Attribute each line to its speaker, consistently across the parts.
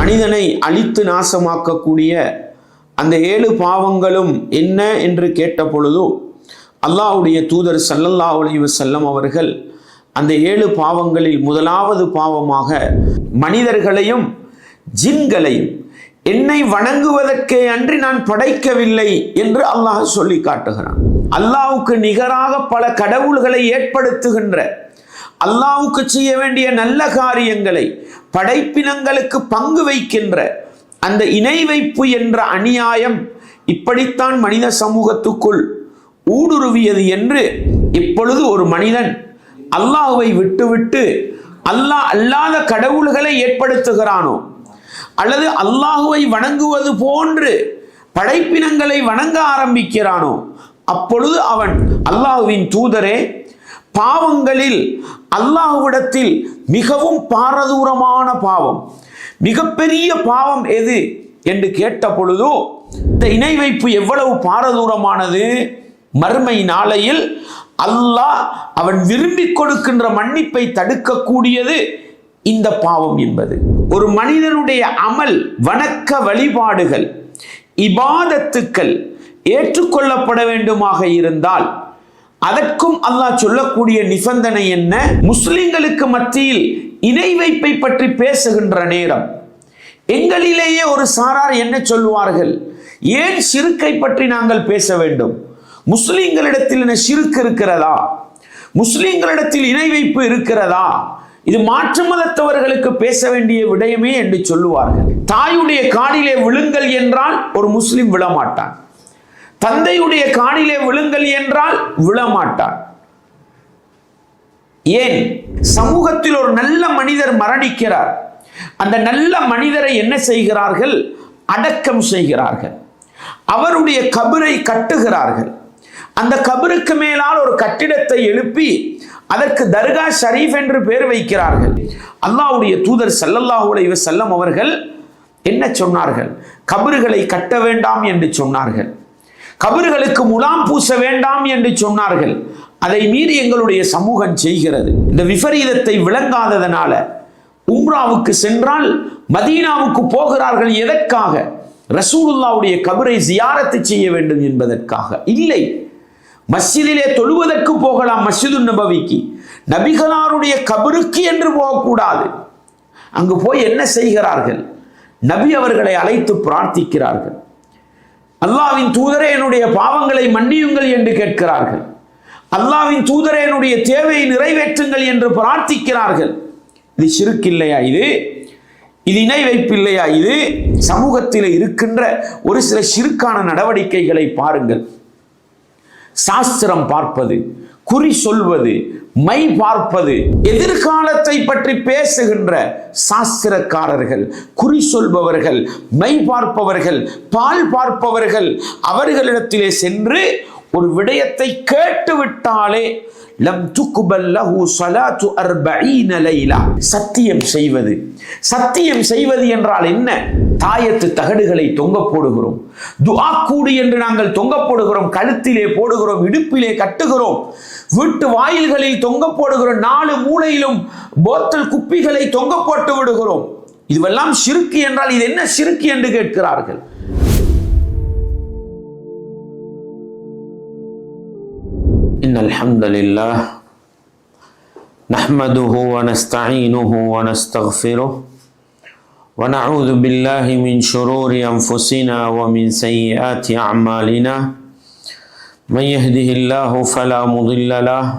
Speaker 1: மனிதனை அழித்து நாசமாக்கக்கூடிய அந்த 7 பாவங்களும் என்ன என்று கேட்ட பொழுது அல்லாஹ்வுடைய தூதர் ஸல்லல்லாஹு அலைஹி வஸல்லம் அவர்கள் அந்த 7 பாவங்களில் முதலாவது பாவமாக மனிதர்களையும் ஜின்களையும் என்னை வணங்குவதற்கே அன்றி நான் படைக்கவில்லை என்று அல்லாஹ் சொல்லி காட்டுகிறான். அல்லாஹ்வுக்கு நிகராக பல கடவுள்களை ஏற்படுத்துகின்ற, அல்லாஹ்வுக்கு செய்ய வேண்டிய நல்ல காரியங்களை படைப்பினங்களுக்கு பங்கு வைக்கின்ற அந்த இணை வைப்பு என்ற அநியாயம் இப்படித்தான் மனித சமூகத்துக்குள் ஊடுருவியது என்று இப்பொழுது ஒரு மனிதன் அல்லாஹ்வை விட்டுவிட்டு அல்லாஹ் அல்லாத கடவுள்களை ஏற்படுத்துகிறானோ அல்லது அல்லாஹ்வை வணங்குவது போன்று படைப்பினங்களை வணங்க ஆரம்பிக்கிறானோ அப்பொழுது அவன் அல்லாஹ்வின் தூதரே, பாவங்களில் அல்லாஹ்விடத்தில் மிகவும் பாரதூரமான பாவம், மிகப்பெரிய பாவம் எது என்று கேட்ட பொழுதோ இந்த இணை வைப்பு எவ்வளவு பாரதூரமானது, மறுமை நாளையில் அல்லாஹ் அவன் விரும்பி கொடுக்கின்ற மன்னிப்பை தடுக்கக்கூடியது இந்த பாவம் என்பது. ஒரு மனிதனுடைய அமல், வணக்க வழிபாடுகள், இபாதத்துக்கள் ஏற்றுக்கொள்ளப்பட வேண்டுமாக இருந்தால் அதற்கும் அல்லாஹ் சொல்லக்கூடிய நிபந்தனை என்ன? முஸ்லிம்களுக்கு மத்தியில் இணை வைப்பை பற்றி பேசுகின்ற நேரம் எங்களிலேயே ஒரு சாரார் என்ன சொல்லுவார்கள், ஏன் ஷிர்க்கை பற்றி நாங்கள் பேச வேண்டும்? முஸ்லிம்களிடத்தில் என்ன ஷிர்க் இருக்கிறதா? முஸ்லிம்களிடத்தில் இணை வைப்பு இருக்கிறதா? இது மாற்று மதத்தவர்களுக்கு பேச வேண்டிய விடயமே என்று சொல்லுவார்கள். தாயுடைய காடிலே விழுங்கள் என்றால் ஒரு முஸ்லிம் விழமாட்டான், தந்தையுடைய காடிலே விழுங்கள் என்றால் விழமாட்டான். ஏன்? சமூகத்தில் ஒரு நல்ல மனிதர் மரணிக்கிறார், அந்த நல்ல மனிதரை என்ன செய்கிறார்கள்? அடக்கம் செய்கிறார்கள், அவருடைய கபரை கட்டுகிறார்கள். அந்த கபருக்கு மேலால் ஒரு கட்டிடத்தை எழுப்பி அதற்கு தர்கா ஷரீஃப் என்று பெயர் வைக்கிறார்கள். அல்லாஹ்வுடைய தூதர் ஸல்லல்லாஹு அலைஹி வஸல்லம் அவர்கள் என்ன சொன்னார்கள்? கபறுகளை கட்ட வேண்டாம் என்று சொன்னார்கள், கபறுகளுக்கு முலாம் பூச வேண்டாம் என்று சொன்னார்கள். அதை மீறி எங்களுடைய சமூகம் செய்கிறது. இந்த விபரீதத்தை விளங்காததனால உம்ராவுக்கு சென்றால் மதீனாவுக்கு போகிறார்கள். எதற்காக? ரசூலுல்லாஹ்வுடைய கபரை ஜியாரத்து செய்ய வேண்டும் என்பதற்காக இல்லை. மஸ்ஜிதிலே தொழுவதற்கு போகலாம், மஸ்ஜிது நபவிக்கு, நபிகளாருடைய கபருக்கு என்று போகக்கூடாது. அங்கு போய் என்ன செய்கிறார்கள்? நபி அவர்களை அழைத்து பிரார்த்திக்கிறார்கள். அல்லாஹ்வின் தூதரே, என்னுடைய பாவங்களை மன்னியுங்கள் என்று கேட்கிறார்கள். அல்லாஹ்வின் தூதரே, என்னுடைய தேவையை நிறைவேற்றுங்கள் என்று பிரார்த்திக்கிறார்கள். இது ஷிர்க் இல்லையா? இது இணை வைப்பு இல்லையா? இது சமூகத்தில் இருக்கின்ற ஒரு சில ஷிர்க்கான நடவடிக்கைகளை பாருங்கள். சாஸ்திரம் பார்ப்பது, குறி சொல்வது, மை பார்ப்பது, எதிர்காலத்தை பற்றி பேசுகின்ற சாஸ்திரக்காரர்கள், குறி சொல்பவர்கள், மை பார்ப்பவர்கள், பால் பார்ப்பவர்கள், அவர்களிடத்திலே சென்று ஒரு விடயத்தை கேட்டுவிட்டாலே லம் துக்பல் லஹு ஸலாத்து 40 லைலா. சத்தியம் செய்வது. சத்தியம் செய்வது என்றால் என்ன? தாயத்து தகடுகளை தொங்க போடுகிறோம், துஆ கூடு என்று நாங்கள் தொங்க போடுகிறோம், கழுத்திலே போடுகிறோம், இடுப்பிலே கட்டுகிறோம், வீட்டு வாயில்களில் தொங்க போடுகிறோம், 4 மூலையிலும் போத்தல் குப்பிகளை தொங்க போட்டு விடுகிறோம். இதுவெல்லாம் ஷிர்க் என்றால் இது என்ன ஷிர்க் என்று கேட்கிறார்கள். இன்னல் ஹம்தலில்லாஹ் நஹ்மதுஹு வ நஸ்தஈனுஹு வ நஸ்தக்ஃபிருஹு வ நஊது பில்லாஹி மின் ஷுரூரி அன்ஃபுஸினா வ மின் ஸய்யிஆத்தி அஅமாலினா மன் யஹ்திஹில்லாஹு ஃபலா முضில்ல லஹு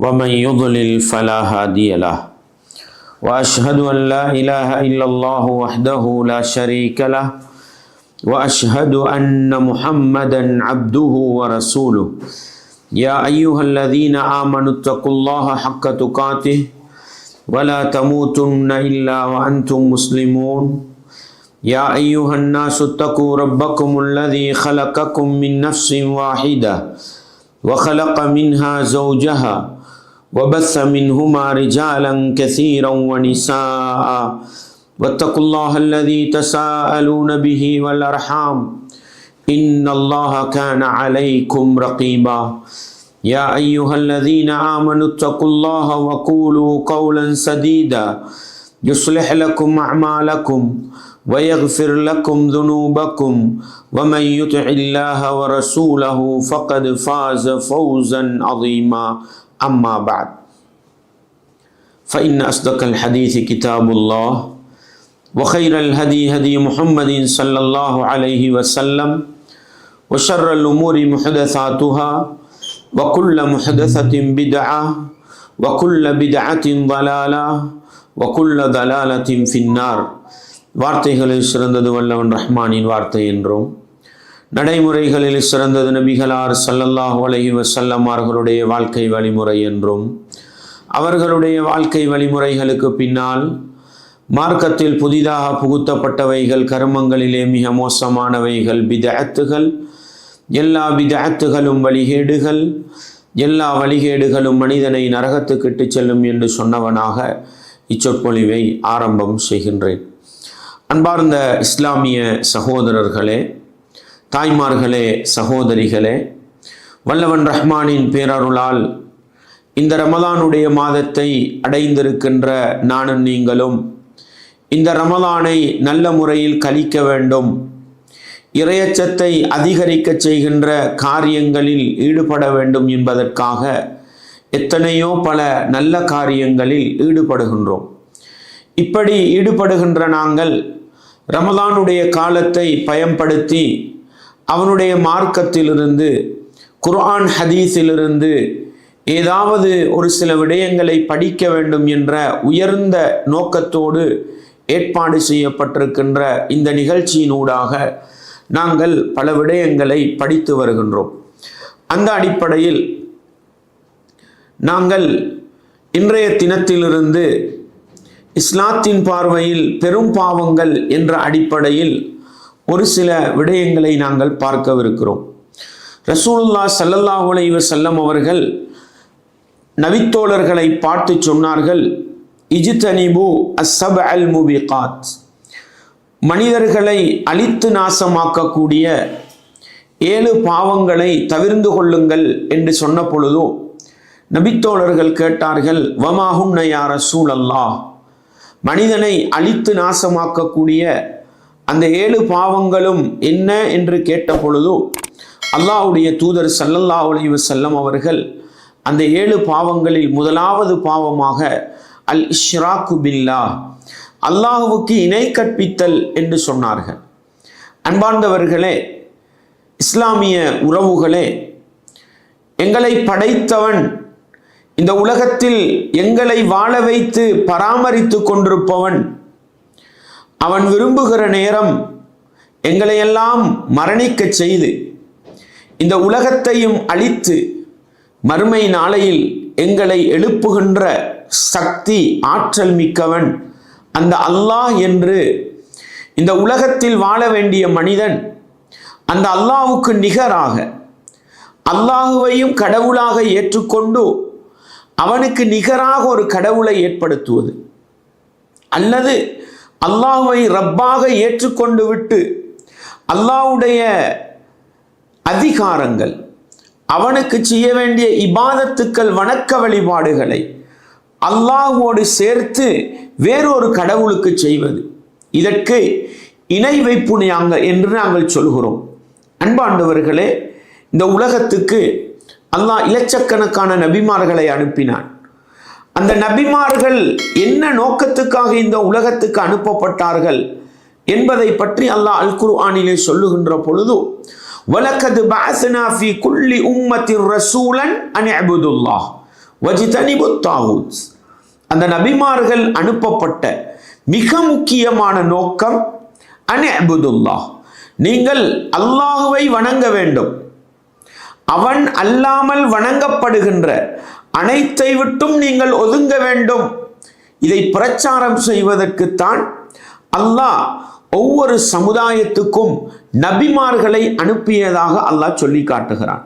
Speaker 1: வ மன் யுضலில் ஃபலா ஹாதிய லஹு வ அஷ்ஹது அன் லா இலாஹா இல்லல்லாஹு வஹ்தஹு லா ஷரீக லஹு வ அஷ்ஹது அன்ன முஹம்மதன் அப்துஹு வ ரசூலுஹு. يا أيها الذين آمنوا اتقوا الله حق تقاته ولا تموتن إلا وأنتم مسلمون. يا أيها الناس اتقوا ربكم الذي خلقكم من نفس واحدة وخلق منها زوجها وبث منهما رجالا كثيرا ونساء واتقوا الله الذي تساءلون به والأرحام إن الله كان عليكم رقيبا. يا أيها الذين آمنوا اتقوا الله وقولوا قولا سديدا يصلح لكم أعمالكم ويغفر لكم ذنوبكم ومن يطع الله ورسوله فقد فاز فوزا عظيما أما بعد فإن أصدق الحديث كتاب الله وخير الهدي هدي محمد صلى الله عليه وسلم وشر الأمور محدثاتها وكل محدثة بدعة وكل بدعة ضلالة وكل ضلالة في النار. வார்த்தைகளில் சிறந்தது வல்லவன் ரஹ்மானின் வார்த்தை என்றும், நடைமுறைகளில் சிறந்தது நபிகளார் ஸல்லல்லாஹு அலைஹி வஸல்லம் அவர்களுடைய வாழ்க்கை வழிமுறை என்றும், அவர்களுடைய வாழ்க்கை வழிமுறைகளுக்கு பின்னால் மார்க்கத்தில் புதிதாக புகுத்தப்பட்டவைகள், கர்மங்களிலே மிக மோசமானவைகள் பிதஅத்துகள், எல்லா பிதஅத்துகளும் வழிகேடுகள், எல்லா வழிகேடுகளும் மனிதனை நரகத்துக்கு இட்டுச் செல்லும் என்று சொன்னவனாக இச்சொற்பொழிவை ஆரம்பம் செய்கின்றேன். அன்பார்ந்த இஸ்லாமிய சகோதரர்களே, தாய்மார்களே, சகோதரிகளே, வல்லவன் ரஹ்மானின் பேரருளால் இந்த ரமலானுடைய மாதத்தை அடைந்திருக்கின்ற நானும் நீங்களும் இந்த ரமலானை நல்ல முறையில் கழிக்க வேண்டும், இறையச்சத்தை அதிகரிக்க செய்கின்ற காரியங்களில் ஈடுபட வேண்டும் என்பதற்காக எத்தனையோ பல நல்ல காரியங்களில் ஈடுபடுகின்றோம். இப்படி ஈடுபடுகின்ற நாங்கள் ரமலானுடைய காலத்தை பயன்படுத்தி அவனுடைய மார்க்கத்திலிருந்து, குர்ஆன் ஹதீஸிலிருந்து ஏதாவது ஒரு சில விடயங்களை படிக்க வேண்டும் என்ற உயர்ந்த நோக்கத்தோடு ஏற்பாடு செய்யப்பட்டிருக்கின்ற இந்த நிகழ்ச்சியினூடாக நாங்கள் பல விடயங்களை படித்து வருகின்றோம். அந்த அடிப்படையில் நாங்கள் இன்றைய தினத்திலிருந்து இஸ்லாத்தின் பார்வையில் பெரும் பாவங்கள் என்ற அடிப்படையில் ஒரு சில விடயங்களை நாங்கள் பார்க்கவிருக்கிறோம். ரசூலுல்லாஹ் ஸல்லல்லாஹு அலைஹி வஸல்லம் அவர்கள் நபித்தோழர்களை பார்த்து சொன்னார்கள், இஜ்தனிபு அஸ்ஸப்அல் முபிகாத், மனிதர்களை அழித்து நாசமாக்கக்கூடிய 7 பாவங்களை தவிர்ந்து கொள்ளுங்கள் என்று சொன்ன பொழுது நபித்தோழர்கள் கேட்டார்கள், வமா ஹுன்ன யா ரசூலல்லாஹ், மனிதனை அழித்து நாசமாக்கக்கூடிய அந்த 7 பாவங்களும் என்ன என்று கேட்ட பொழுது அல்லாஹ்வுடைய தூதர் ஸல்லல்லாஹு அலைஹி வஸல்லம் அவர்கள் அந்த 7 பாவங்களில் முதலாவது பாவமாக அல் இஷ்ராக்கு பில்லாஹ், அல்லாஹ்வுக்கு இணை கற்பித்தல் என்று சொன்னார்கள். அன்பார்ந்தவர்களே, இஸ்லாமிய உறவுகளே, எங்களை படைத்தவன், இந்த உலகத்தில் எங்களை வாழ வைத்து பராமரித்து கொண்டிருப்பவன், அவன் விரும்புகிற நேரம் எங்களையெல்லாம் மரணிக்க செய்து இந்த உலகத்தையும் அழித்து மறுமை நாளையில் எங்களை எழுப்புகின்ற சக்தி, ஆற்றல் மிக்கவன் அந்த அல்லாஹ் என்று இந்த உலகத்தில் வாழ வேண்டிய மனிதன் அந்த அல்லாஹ்வுக்கு நிகராக அல்லாஹுவையும் கடவுளாக ஏற்றுக்கொண்டு அவனுக்கு நிகராக ஒரு கடவுளை ஏற்படுத்துவது, அல்லது அல்லாஹுவை ரப்பாக ஏற்றுக்கொண்டு விட்டு அல்லாஹ்வுடைய அதிகாரங்கள், அவனுக்கு செய்ய வேண்டிய இபாதத்துக்கள், வணக்க வழிபாடுகளை அல்லாஹ்வோடு சேர்த்து வேறொரு கடவுளுக்கு செய்வது, இதற்கு இணை வைப்பு என்று நாங்கள் சொல்கிறோம். அன்பாண்டவர்களே, இந்த உலகத்துக்கு அல்லாஹ் இலட்சக்கணக்கான நபிமார்களை அனுப்பினான். அந்த நபிமார்கள் என்ன நோக்கத்துக்காக இந்த உலகத்துக்கு அனுப்பப்பட்டார்கள் என்பதை பற்றி அல்லாஹ் அல் குர்ஆனிலே சொல்லுகின்ற பொழுது, வலகத் பஅஸ்னா ஃபீ குல்லி உம்மத்தின் ரசூலன் அன் இஅ்புதுல்லாஹ் வஜ்தனிபுத் தாகூத், அந்த நபிமார்கள் அனுப்பப்பட்ட மிக முக்கியமான நோக்கம் அன் இஅ்புதுல்லாஹ், நீங்கள் அல்லாஹுவை வணங்க வேண்டும், அவன் அல்லாமல் வணங்கப்படுகின்ற அனைத்தை விட்டும் நீங்கள் ஒதுங்க வேண்டும். இதை பிரச்சாரம் செய்வதற்குத்தான் அல்லாஹ் ஒவ்வொரு சமுதாயத்துக்கும் நபிமார்களை அனுப்பியதாக அல்லாஹ் சொல்லி காட்டுகிறான்.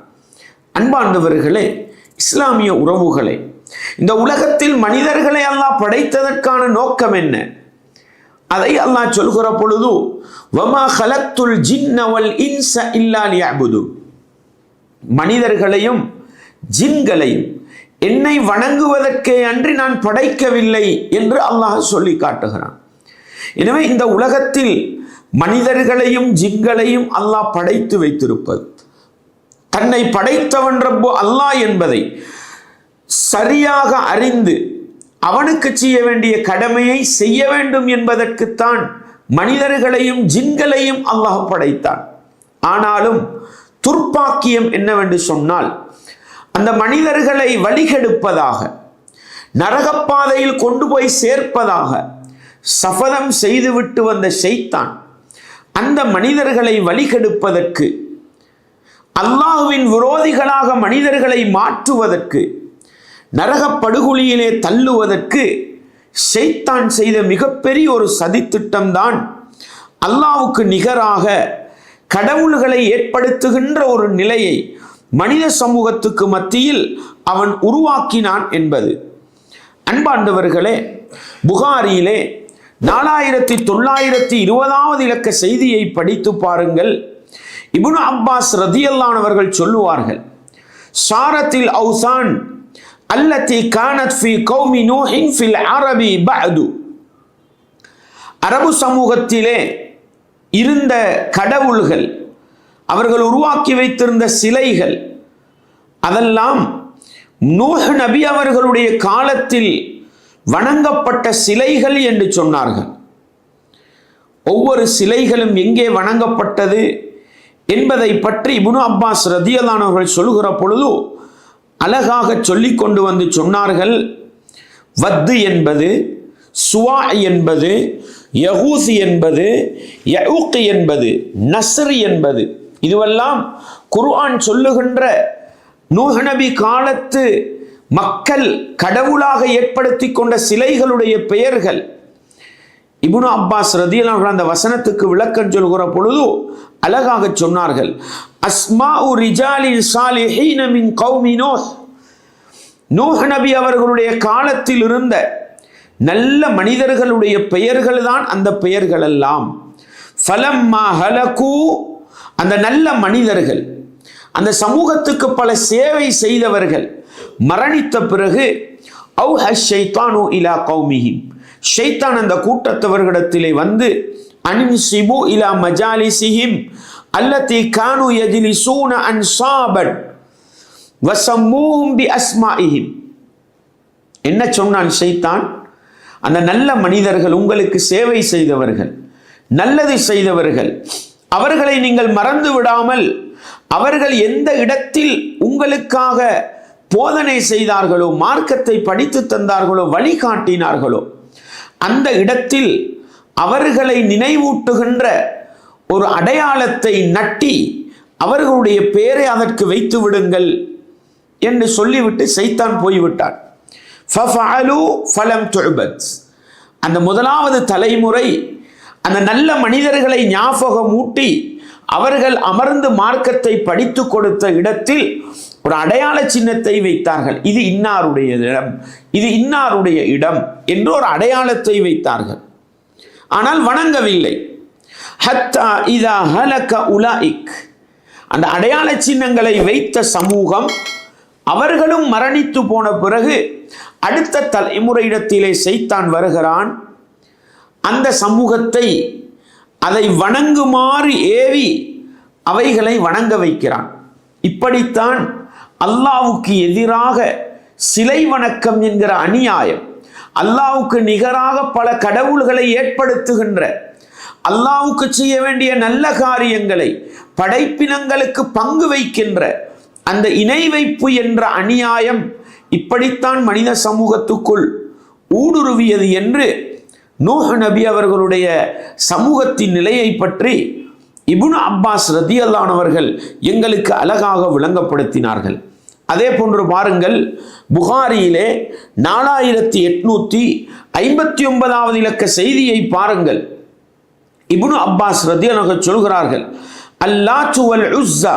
Speaker 1: அன்பார்ந்தவர்களே, இஸ்லாமிய உறவுகளே, இந்த உலகத்தில் மனிதர்களை அல்லாஹ் படைத்ததற்கான நோக்கம் என்ன? அதை அல்லாஹ் சொல்கிற பொழுது, வமா ஹலக்துல் ஜின்ன வல் இன்ஸ இல்லா லியஅ்புது, மனிதர்களையும் ஜின்களையும் என்னை வணங்குவதற்கே அன்றி நான் படைக்கவில்லை என்று அல்லாஹ் சொல்லி காட்டுகிறான். எனவே இந்த உலகத்தில் மனிதர்களையும் ஜின்களையும் அல்லாஹ் படைத்து வைத்திருப்பது, தன்னை படைத்தவன் ரப்பு அல்லாஹ் என்பதை சரியாக அறிந்து அவனுக்கு செய்ய வேண்டிய கடமையை செய்ய வேண்டும் என்பதற்குத்தான் மனிதர்களையும் ஜின்களையும் அல்லாஹ் படைத்தான். ஆனாலும் துர்ப்பாக்கியம் என்னவென்று சொன்னால், அந்த மனிதர்களை வழிகெடுப்பதாக, நரகப்பாதையில் கொண்டு போய் சேர்ப்பதாக சபதம் செய்துவிட்டு வந்த ஷைத்தான் அந்த மனிதர்களை வழிகெடுப்பதற்கு, அல்லாஹ்வின் விரோதிகளாக மனிதர்களை மாற்றுவதற்கு, நரகப்படுகொலியிலே தள்ளுவதற்கு ஷைத்தான் செய்த மிகப்பெரிய ஒரு சதித்திட்டம்தான் அல்லாஹ்வுக்கு நிகராக கடவுள்களை ஏற்படுத்துகின்ற ஒரு நிலையை மனித சமூகத்துக்கு மத்தியில் அவன் உருவாக்கினான் என்பது. அன்பாண்டவர்களே, புகாரியிலே 4920 இலக்க செய்தியை படித்து பாருங்கள். இப்னு அப்பாஸ் ரதியல்லாஹு அவர்கள் சொல்லுவார்கள், ஷாரத்தில் அவுசான் அல்லதி கானத் ஃபி கௌமி நூஹின் ஃபில் அரபி பஅது. அரபு சமூகத்திலே இருந்த கடவுள்கள், அவர்கள் உருவாக்கி வைத்திருந்த சிலைகள், அதெல்லாம் நூஹ் நபி அவர்களுடைய காலத்தில் வணங்கப்பட்ட சிலைகள் என்று சொன்னார்கள். ஒவ்வொரு சிலைகளும் எங்கே வணங்கப்பட்டது என்பதை பற்றி இப்னு அப்பாஸ் ரதியல்லாஹு அவர்கள் சொல்லுகிற பொழுது அழகாக சொல்லிக் கொண்டு வந்து சொன்னார்கள். வத்து என்பது, சுவா என்பது, யகூஸ் என்பது, யஊக் என்பது, நஸ்ர் என்பது, இதுவெல்லாம் குர்ஆன் சொல்லுகின்ற நூஹ் நபி காலத்து மக்கள் கடவுளாக ஏற்படுத்தி கொண்ட சிலைகளுடைய பெயர்கள். இப்னு அப்பாஸ் ரதியல்லாஹு அன்ஹு அந்த வசனத்துக்கு விளக்கம் சொல்கிற பொழுது அழகாக சொன்னார்கள், அஸ்மாஉ ரிஜாலின் சாலிஹீன மின் கௌமி நூஹ். நூஹ் நபி அவர்களுடைய காலத்தில் இருந்த நல்ல மனிதர்களுடைய பெயர்கள் தான் அந்த பெயர்கள் எல்லாம். ஃபலம்மா ஹலகு, அந்த நல்ல மனிதர்கள், அந்த சமூகத்துக்கு பல சேவை செய்தவர்கள் மரணித்த பிறகு, அவ்ஹ ஷைத்தானு இலா கௌமிஹிம், ஷைத்தான் அந்த கூட்டத்தவர்களிடத்திலே வந்து, அன்சிபு இலா மஜாலிசிஹிம் அல்லதி கானு யஜ்லிசூன அன்சாபன் வஸம்மூஹும் பி அஸ்மாஇஹிம். என்ன சொன்னான் ஷைத்தான்? அந்த நல்ல மனிதர்கள், உங்களுக்கு சேவை செய்தவர்கள், நல்லது செய்தவர்கள், அவர்களை நீங்கள் மறந்து விடாமல், அவர்கள் எந்த இடத்தில் உங்களுக்காக போதனை செய்தார்களோ, மார்க்கத்தை படித்து தந்தார்களோ, வழிகாட்டினார்களோ, அந்த இடத்தில் அவர்களை நினைவூட்டுகின்ற ஒரு அடையாளத்தை நட்டி அவர்களுடைய பெயரை அதற்கு வைத்து விடுங்கள் என்று சொல்லிவிட்டு ஷைத்தான் போய்விட்டான். ஃபஃபஅலு ஃபலம் துஅபத். அந்த முதலாவது தலைமுறை அந்த நல்ல மனிதர்களை ஞாபகமூட்டி அவர்கள் அமர்ந்து மார்க்கத்தை படித்து கொடுத்த இடத்தில் ஒரு அடையாள சின்னத்தை வைத்தார்கள். இது இன்னாருடைய இடம், இது இன்னாருடைய இடம் என்று ஒரு அடையாளத்தை வைத்தார்கள். ஆனால் வணங்கவில்லை. ஹத்தா இதா ஹலக உலாயிக், அந்த அடையாள சின்னங்களை வைத்த சமூகம் அவர்களும் மரணித்து போன பிறகு அடுத்த தலைமுறையிடத்திலே ஷைத்தான் வருகிறான். அந்த சமூகத்தை அதை வணங்குமாறு ஏவி அவைகளை வணங்க வைக்கிறான். இப்படித்தான் அல்லாஹ்வுக்கு எதிராக சிலை வணக்கம் என்கிற அநியாயம், அல்லாஹ்வுக்கு நிகராக பல கடவுள்களை ஏற்படுத்துகின்ற, அல்லாஹ்வுக்கு செய்ய வேண்டிய நல்ல காரியங்களை படைப்பினங்களுக்கு பங்கு வைக்கின்ற அந்த இணை வைப்பு என்ற அநியாயம் இப்படித்தான் மனித சமூகத்துக்குள் ஊடுருவியது என்று நூஹ் நபி அவர்களுடைய சமூகத்தின் நிலையை பற்றி இப்னு அப்பாஸ் ரதியல்லாஹு அன்ஹு அவர்கள் எங்களுக்கு அழகாக விளங்கப்படுத்தினார்கள். அதே போன்று பாருங்கள், புகாரியிலே 4859 இலக்க செய்தியை பாருங்கள். இப்னு அப்பாஸ் ரதியல்லாஹு அன்ஹு சொல்கிறார்கள், அல்லாத்து வல் உஸ்ஸா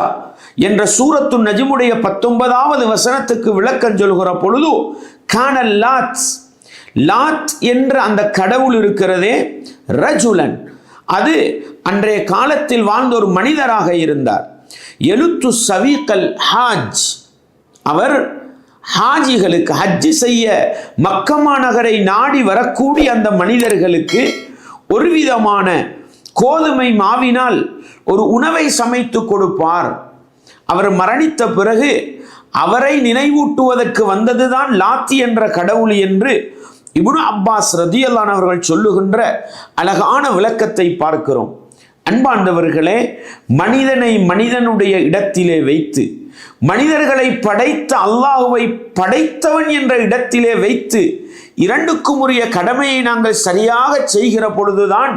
Speaker 1: என்ற சூரத்து நஜ்முடைய 19வது வசனத்துக்கு விளக்கம் சொல்கிற பொழுது, கானல் லாத், லாத் என்ற அந்த கடவுள் இருக்கிறதே, ரஜுலன், அது அன்றைய காலத்தில் வாழ்ந்த ஒரு மனிதராக இருந்தார். எழுத்து சவீக்கல் ஹாஜ், அவர் ஹாஜிகளுக்கு, ஹஜ்ஜி செய்ய மக்கமா நகரை நாடி வரக்கூடிய அந்த மனிதர்களுக்கு ஒரு விதமான கோதுமை மாவினால் ஒரு உணவை சமைத்து கொடுப்பார். அவர் மரணித்த பிறகு அவரை நினைவூட்டுவதற்கு வந்ததுதான் லாத்தி என்ற கடவுள் என்று இப்னு அப்பாஸ் ரதியல்லாஹு அவர்கள் சொல்லுகின்ற அழகான விளக்கத்தை பார்க்கிறோம். அன்பார்ந்தவர்களே, மனிதனை மனிதனுடைய இடத்திலே வைத்து, மனிதர்களை படைத்த அல்லாஹுவை படைத்தவன் என்ற இடத்திலே வைத்து இரண்டுக்கும் உரிய கடமையை நாங்கள் சரியாக செய்கிற பொழுதுதான்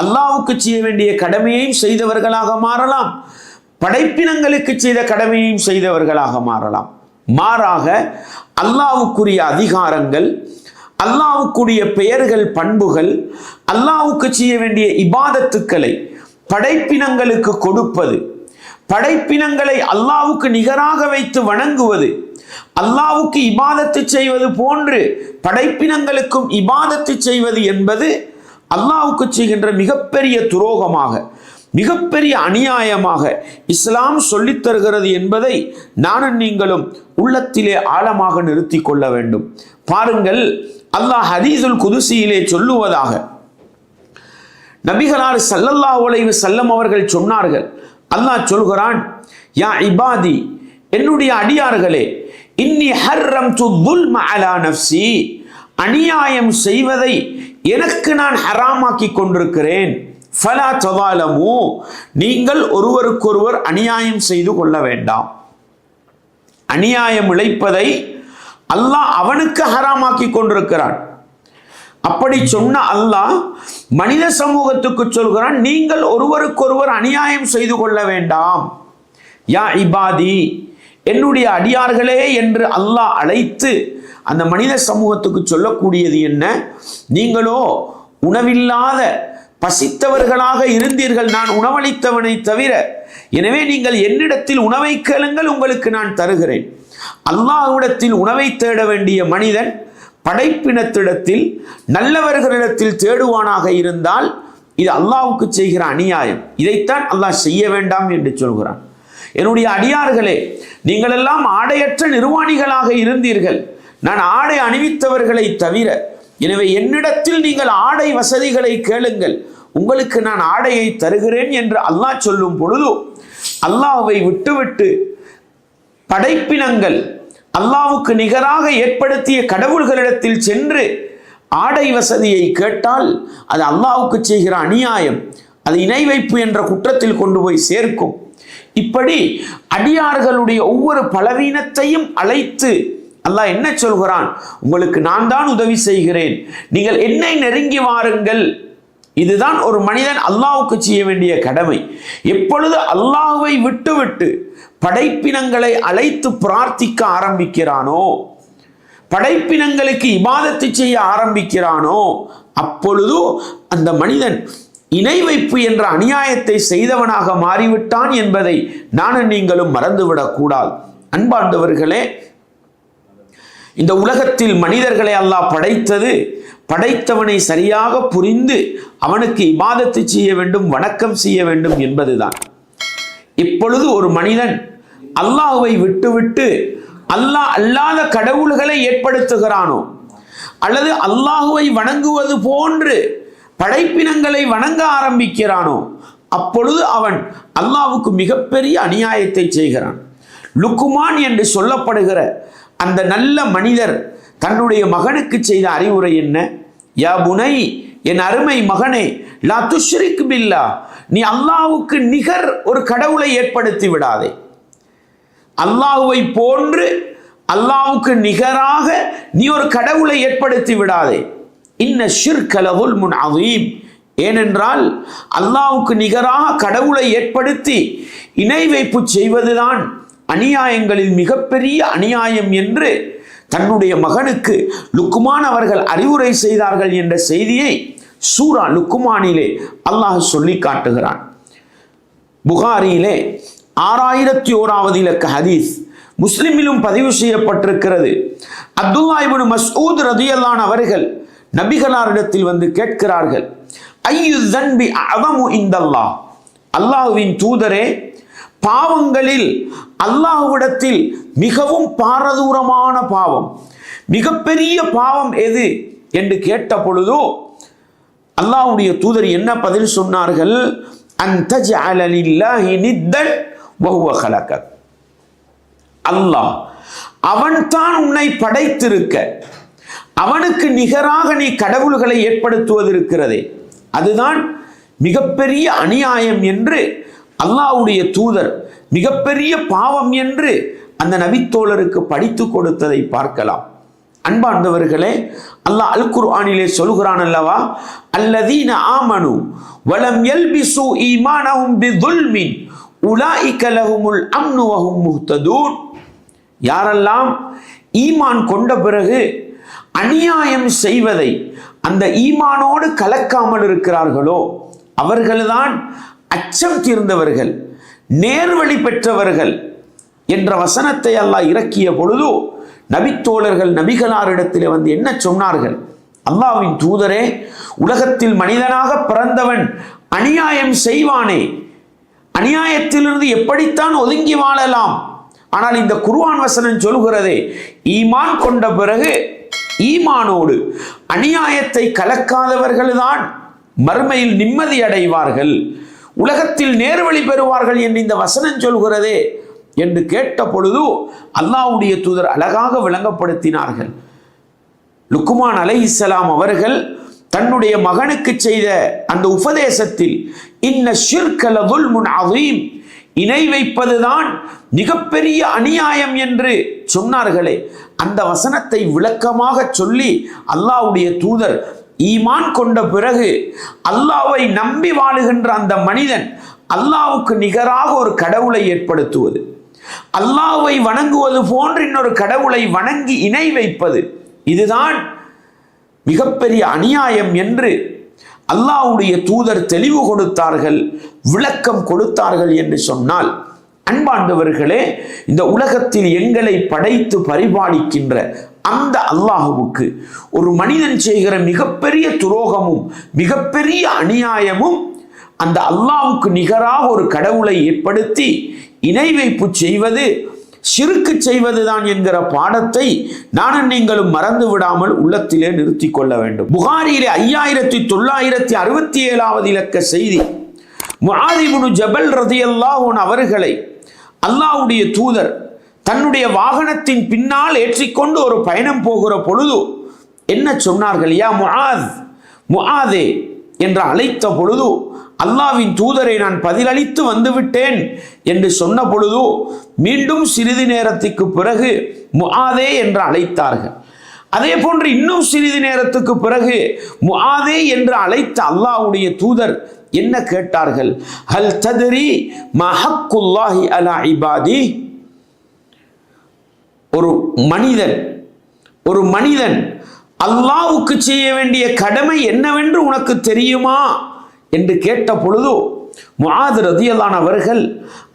Speaker 1: அல்லாஹ்வுக்கு செய்ய வேண்டிய கடமையையும் செய்தவர்களாக மாறலாம், படைப்பினங்களுக்கு செய்த கடமையையும் செய்தவர்களாக மாறலாம். மாறாக அல்லாஹ்வுக்குரிய அதிகாரங்கள், அல்லாஹ்வுக்குரிய பெயர்கள், பண்புகள், அல்லாஹ்வுக்கு செய்ய வேண்டிய இபாதத்துக்களை படைப்பினங்களுக்கு கொடுப்பது, படைப்பினங்களை அல்லாஹ்வுக்கு நிகராக வைத்து வணங்குவது, அல்லாஹ்வுக்கு இபாதத்து செய்வது போன்று படைப்பினங்களுக்கும் இபாதத்து செய்வது என்பது அல்லாஹ்வுக்கு செய்கின்ற மிகப்பெரிய துரோகமாக, மிகப்பெரிய அநியாயமாக இஸ்லாம் சொல்லித் தருகிறது என்பதை நானும் நீங்களும் உள்ளத்திலே ஆழமாக நிறுத்தி கொள்ள வேண்டும். பாருங்கள், அல்லாஹ் ஹதீஸுல் குதுசியிலே சொல்லுவதாக நபிகளார் ஸல்லல்லாஹு அலைஹி வஸல்லம் அவர்கள் சொன்னார்கள். அல்லாஹ் சொல்கிறான், யா இபாதி, என்னுடைய அடியார்களே, இன்னி ஹர்ரம்து ظுல்ம அலா நஃப்ஸி, அநியாயம் செய்வதை எனக்கு நான் ஹராமாக்கி கொண்டிருக்கிறேன். ஃபலா தவாலமு, நீங்கள் ஒருவருக்கொருவர் அநியாயம் செய்து கொள்ள வேண்டாம். அநியாயம் இழைப்பதை அல்லாஹ் அவனுக்கு ஹராமாக்கி கொண்டிருக்கிறான். அப்படி சொன்ன அல்லாஹ் மனித சமூகத்துக்கு சொல்கிறான், நீங்கள் ஒருவருக்கொருவர் அநியாயம் செய்து கொள்ள வேண்டாம். யா இபாதி, என்னுடைய அடியார்களே என்று அல்லாஹ் அழைத்து அந்த மனித சமூகத்துக்கு சொல்லக்கூடியது என்ன? நீங்களோ உணவில்லாத பசித்தவர்களாக இருந்தீர்கள், நான் உணவளித்தவனை தவிர. எனவே நீங்கள் என்னிடத்தில் உணவை கேளுங்கள், உங்களுக்கு நான் தருகிறேன். அல்லாஹ்விடத்தில் உணவை தேட வேண்டிய மனிதன் படைப்பினத்திடத்தில், நல்லவர்களிடத்தில் தேடுவானாக இருந்தால் இது அல்லாஹ்வுக்கு செய்கிற அநியாயம். இதைத்தான் அல்லாஹ் செய்ய வேண்டாம் என்று சொல்கிறான். என்னுடைய அடியார்களே, நீங்கள் எல்லாம் ஆடையற்ற நிர்வாணிகளாக இருந்தீர்கள், நான் ஆடை அணிவித்தவர்களை தவிர. எனவே என்னிடத்தில் நீங்கள் ஆடை வசதிகளை கேளுங்கள், உங்களுக்கு நான் ஆடையை தருகிறேன் என்று அல்லாஹ் சொல்லும் பொழுது, அல்லாஹ்வை விட்டுவிட்டு படைப்பினங்கள், அல்லாஹ்வுக்கு நிகராக ஏற்படுத்திய கடவுள்களிடத்தில் சென்று ஆடை வசதியை கேட்டால் அது அல்லாஹ்வுக்கு செய்கிற அநியாயம், அது இணை வைப்பு என்ற குற்றத்தில் கொண்டு போய் சேர்க்கும். இப்படி அடியார்களுடைய ஒவ்வொரு பலவீனத்தையும் அழைத்து அல்லாஹ் என்ன சொல்கிறான்? உங்களுக்கு நான் தான் உதவி செய்கிறேன், நீங்கள் என்னை நெருங்கி வாருங்கள். இதுதான் ஒரு மனிதன் அல்லாஹ்வுக்கு செய்ய வேண்டிய கடமை. எப்பொழுது அல்லாஹ்வை விட்டுவிட்டு படைப்பினங்களை அழைத்து பிரார்த்திக்க ஆரம்பிக்கிறானோ, படைப்பினங்களுக்கு இபாதத்து செய்ய ஆரம்பிக்கிறானோ, அப்பொழுது அந்த மனிதன் இணை வைப்பு என்ற அநியாயத்தை செய்தவனாக மாறிவிட்டான் என்பதை நானும் நீங்களும் மறந்துவிடக் கூடாது. அன்பார்ந்தவர்களே, இந்த உலகத்தில் மனிதர்களை அல்லாஹ் படைத்தது படைத்தவனை சரியாக புரிந்து அவனுக்கு இபாதத்து செய்ய வேண்டும், வணக்கம் செய்ய வேண்டும் என்பதுதான். இப்பொழுது ஒரு மனிதன் அல்லாஹ்வை விட்டுவிட்டு அல்லாஹ் அல்லாத கடவுள்களை ஏற்படுத்துகிறானோ, அல்லது அல்லாஹ்வை வணங்குவது போன்று படைப்பினங்களை வணங்க ஆரம்பிக்கிறானோ, அப்பொழுது அவன் அல்லாஹ்வுக்கு மிகப்பெரிய அநியாயத்தை செய்கிறான். லுக்குமான் என்று சொல்லப்படுகிற அந்த நல்ல மனிதர் தன்னுடைய மகனுக்கு செய்த அறிவுரை என்ன? யா புனை, என் அருமை மகனே, லா துஷ்ரிக் பில்லா, நீ அல்லாஹ்வுக்கு நிகர் ஒரு கடவுளை ஏற்படுத்தி விடாதே. அல்லாஹ்வை போன்று அல்லாஹ்வுக்கு நிகராக நீ ஒரு கடவுளை ஏற்படுத்தி விடாதே. இன்ன ஷிர்க லظுல்முன் அதீம், ஏனென்றால் அல்லாஹ்வுக்கு நிகராக கடவுளை ஏற்படுத்தி இணை வைப்பு செய்வதுதான் அநியாயங்களில் மிகப்பெரிய அநியாயம் என்று தன்னுடைய மகனுக்கு லுக்குமான் அவர்கள் அறிவுரை செய்தார்கள் என்ற செய்தியை சூரா லுக்குமானிலே அல்லாஹ் சொல்லி காட்டுகிறான். புகாரியிலே 6001வது இலக்க ஹதீஸ், முஸ்லிமிலும் பதிவு செய்யப்பட்டிருக்கிறது. அப்துல்லாஹ் இப்னு மஸ்ஊத் ரலியல்லாஹு அன்ஹு அவர்கள் நபிகளாரிடத்தில் வந்து கேட்கிறார்கள், ஐயு ஸன்பி அஸமு இந்தல்லாஹ், அல்லாஹ்வின் தூதரே, பாவங்களில் அல்லாஹ்விடத்தில் மிகவும் பாரதூரமான பாவம், மிகப்பெரிய பாவம் எது என்று கேட்ட பொழுதோ அல்லாஹ்வுடைய தூதர் என்ன பதில் சொன்னார்கள்? அன்தஜஅல லில்லாஹி நித்தன் வஹுவ கலகக். அல்லாஹ் அவன்தான் உன்னை படைத்திருக்க, அவனுக்கு நிகராக நீ கடவுள்களை ஏற்படுத்துவது இருக்கிறதே, அதுதான் மிகப்பெரிய அநியாயம் என்று அல்லாஹ்வுடைய தூதர் மிகப்பெரிய பாவம் என்று அந்த நபித்தோழருக்கு படித்து கொடுத்ததை பார்க்கலாம். அன்பார்ந்தவர்களே, அல்லாஹ் அல் குர்ஆனிலே சொல்கிறான் அல்லவா, அல்லதீன ஆமனு வலம் யல்பிசு ஈமானஹும் பிதுல்மின் உலாயிக லஹுமுல் அம்னு வஹும் முஹ்ததூன். யாரெல்லாம் ஈமான் கொண்ட பிறகு அநியாயம் செய்வதை அந்த ஈமானோடு கலக்காமல் இருக்கிறார்களோ அவர்கள்தான் அச்சம் தீர்ந்தவர்கள், நேர்வழி பெற்றவர்கள் என்ற வசனத்தை அல்லாஹ் இறக்கிய பொழுது நபித்தோழர்கள் நபிகளாரிடத்தில் வந்து என்ன சொன்னார்கள்? அல்லாஹ்வின் தூதரே, உலகத்தில் மனிதனாக பிறந்தவன் அநியாயம் செய்வானே, அநியாயத்திலிருந்து எப்படித்தான் ஒதுங்கி வாழலாம்? ஆனால் இந்த குர்ஆன் வசனம் சொல்கிறதே, ஈமான் கொண்ட பிறகு ஈமானோடு அநியாயத்தை கலக்காதவர்கள்தான் மறுமையில் நிம்மதி அடைவார்கள், உலகத்தில் நேர்வழி பெறுவார்கள் என்று இந்த வசனம் சொல்கிறதே என்று கேட்ட பொழுது அல்லாஹ்வுடைய தூதர் அழகாக விளங்கப்படுத்தினார்கள். லுக்மான் அலைஹிஸ்ஸலாம் அவர்கள் தன்னுடைய மகனுக்கு செய்த அந்த உபதேசத்தில் இன்ன ஷிர்க லதுல்முன் அதீம், இணை வைப்பதுதான் மிகப்பெரிய அநியாயம் என்று சொன்னார்களே, அந்த வசனத்தை விளக்கமாக சொல்லி அல்லாஹ்வுடைய தூதர் ஈமான் கொண்ட பிறகு அல்லாஹ்வை நம்பி வாழுகின்ற அந்த மனிதன் அல்லாஹ்வுக்கு நிகராக ஒரு கடவுளை ஏற்படுத்துவது, அல்லாஹ்வை வணங்குவது போன்று இன்னொரு கடவுளை வணங்கி இணை வைப்பது, இதுதான் மிகப்பெரிய அநியாயம் என்று அல்லாஹ்வுடைய தூதர் தெளிவு கொடுத்தார்கள், விளக்கம் கொடுத்தார்கள் என்று சொன்னால், அன்பாண்டவர்களே, இந்த உலகத்தில் எங்களை படைத்து பரிபாலிக்கின்ற அந்த அல்லாஹ்வுக்கு ஒரு மனிதன் செய்கிற மிகப்பெரிய துரோகமும் மிகப்பெரிய அநியாயமும் அந்த அல்லாஹ்வுக்கு நிகராக ஒரு கடவுளை ஏற்படுத்தி இணை வைப்பு செய்வது, ஷிர்க் செய்வதுதான் என்கிற பாடத்தை நானும் நீங்களும் மறந்து விடாமல் உள்ளத்திலே நிறுத்தி கொள்ள வேண்டும். புகாரியிலே 5967வது இலக்க செய்தி, முஆத் இப்னு ஜபல் ரலியல்லாஹு அன்ஹு அவர்களை அல்லாஹ்வுடைய தூதர் தன்னுடைய வாகனத்தின் பின்னால் ஏற்றிக்கொண்டு ஒரு பயணம் போகிற பொழுது என்ன சொன்னார்கள்? யா முஆத், முஆதே என்று அழைத்த பொழுது அல்லாஹ்வின் தூதரை நான் பதிலளித்து வந்துவிட்டேன் என்று சொன்ன பொழுது மீண்டும் சிறிது நேரத்துக்கு பிறகு முஆதே என்று அழைத்தார்கள். அதே போன்று இன்னும் சிறிது நேரத்துக்கு பிறகு முஆதே என்று அழைத்த அல்லாஹ்வுடைய தூதர் என்ன கேட்டார்கள்? ஹல் தத்ரி மா ஹக்குல்லாஹி அலா இபாதி. ஒரு மனிதன் அல்லாஹ்வுக்கு செய்ய வேண்டிய கடமை என்னவென்று உனக்கு தெரியுமா என்று கேட்ட பொழுது முஆத் ரலியல்லாஹு அன்ஹு அவர்கள்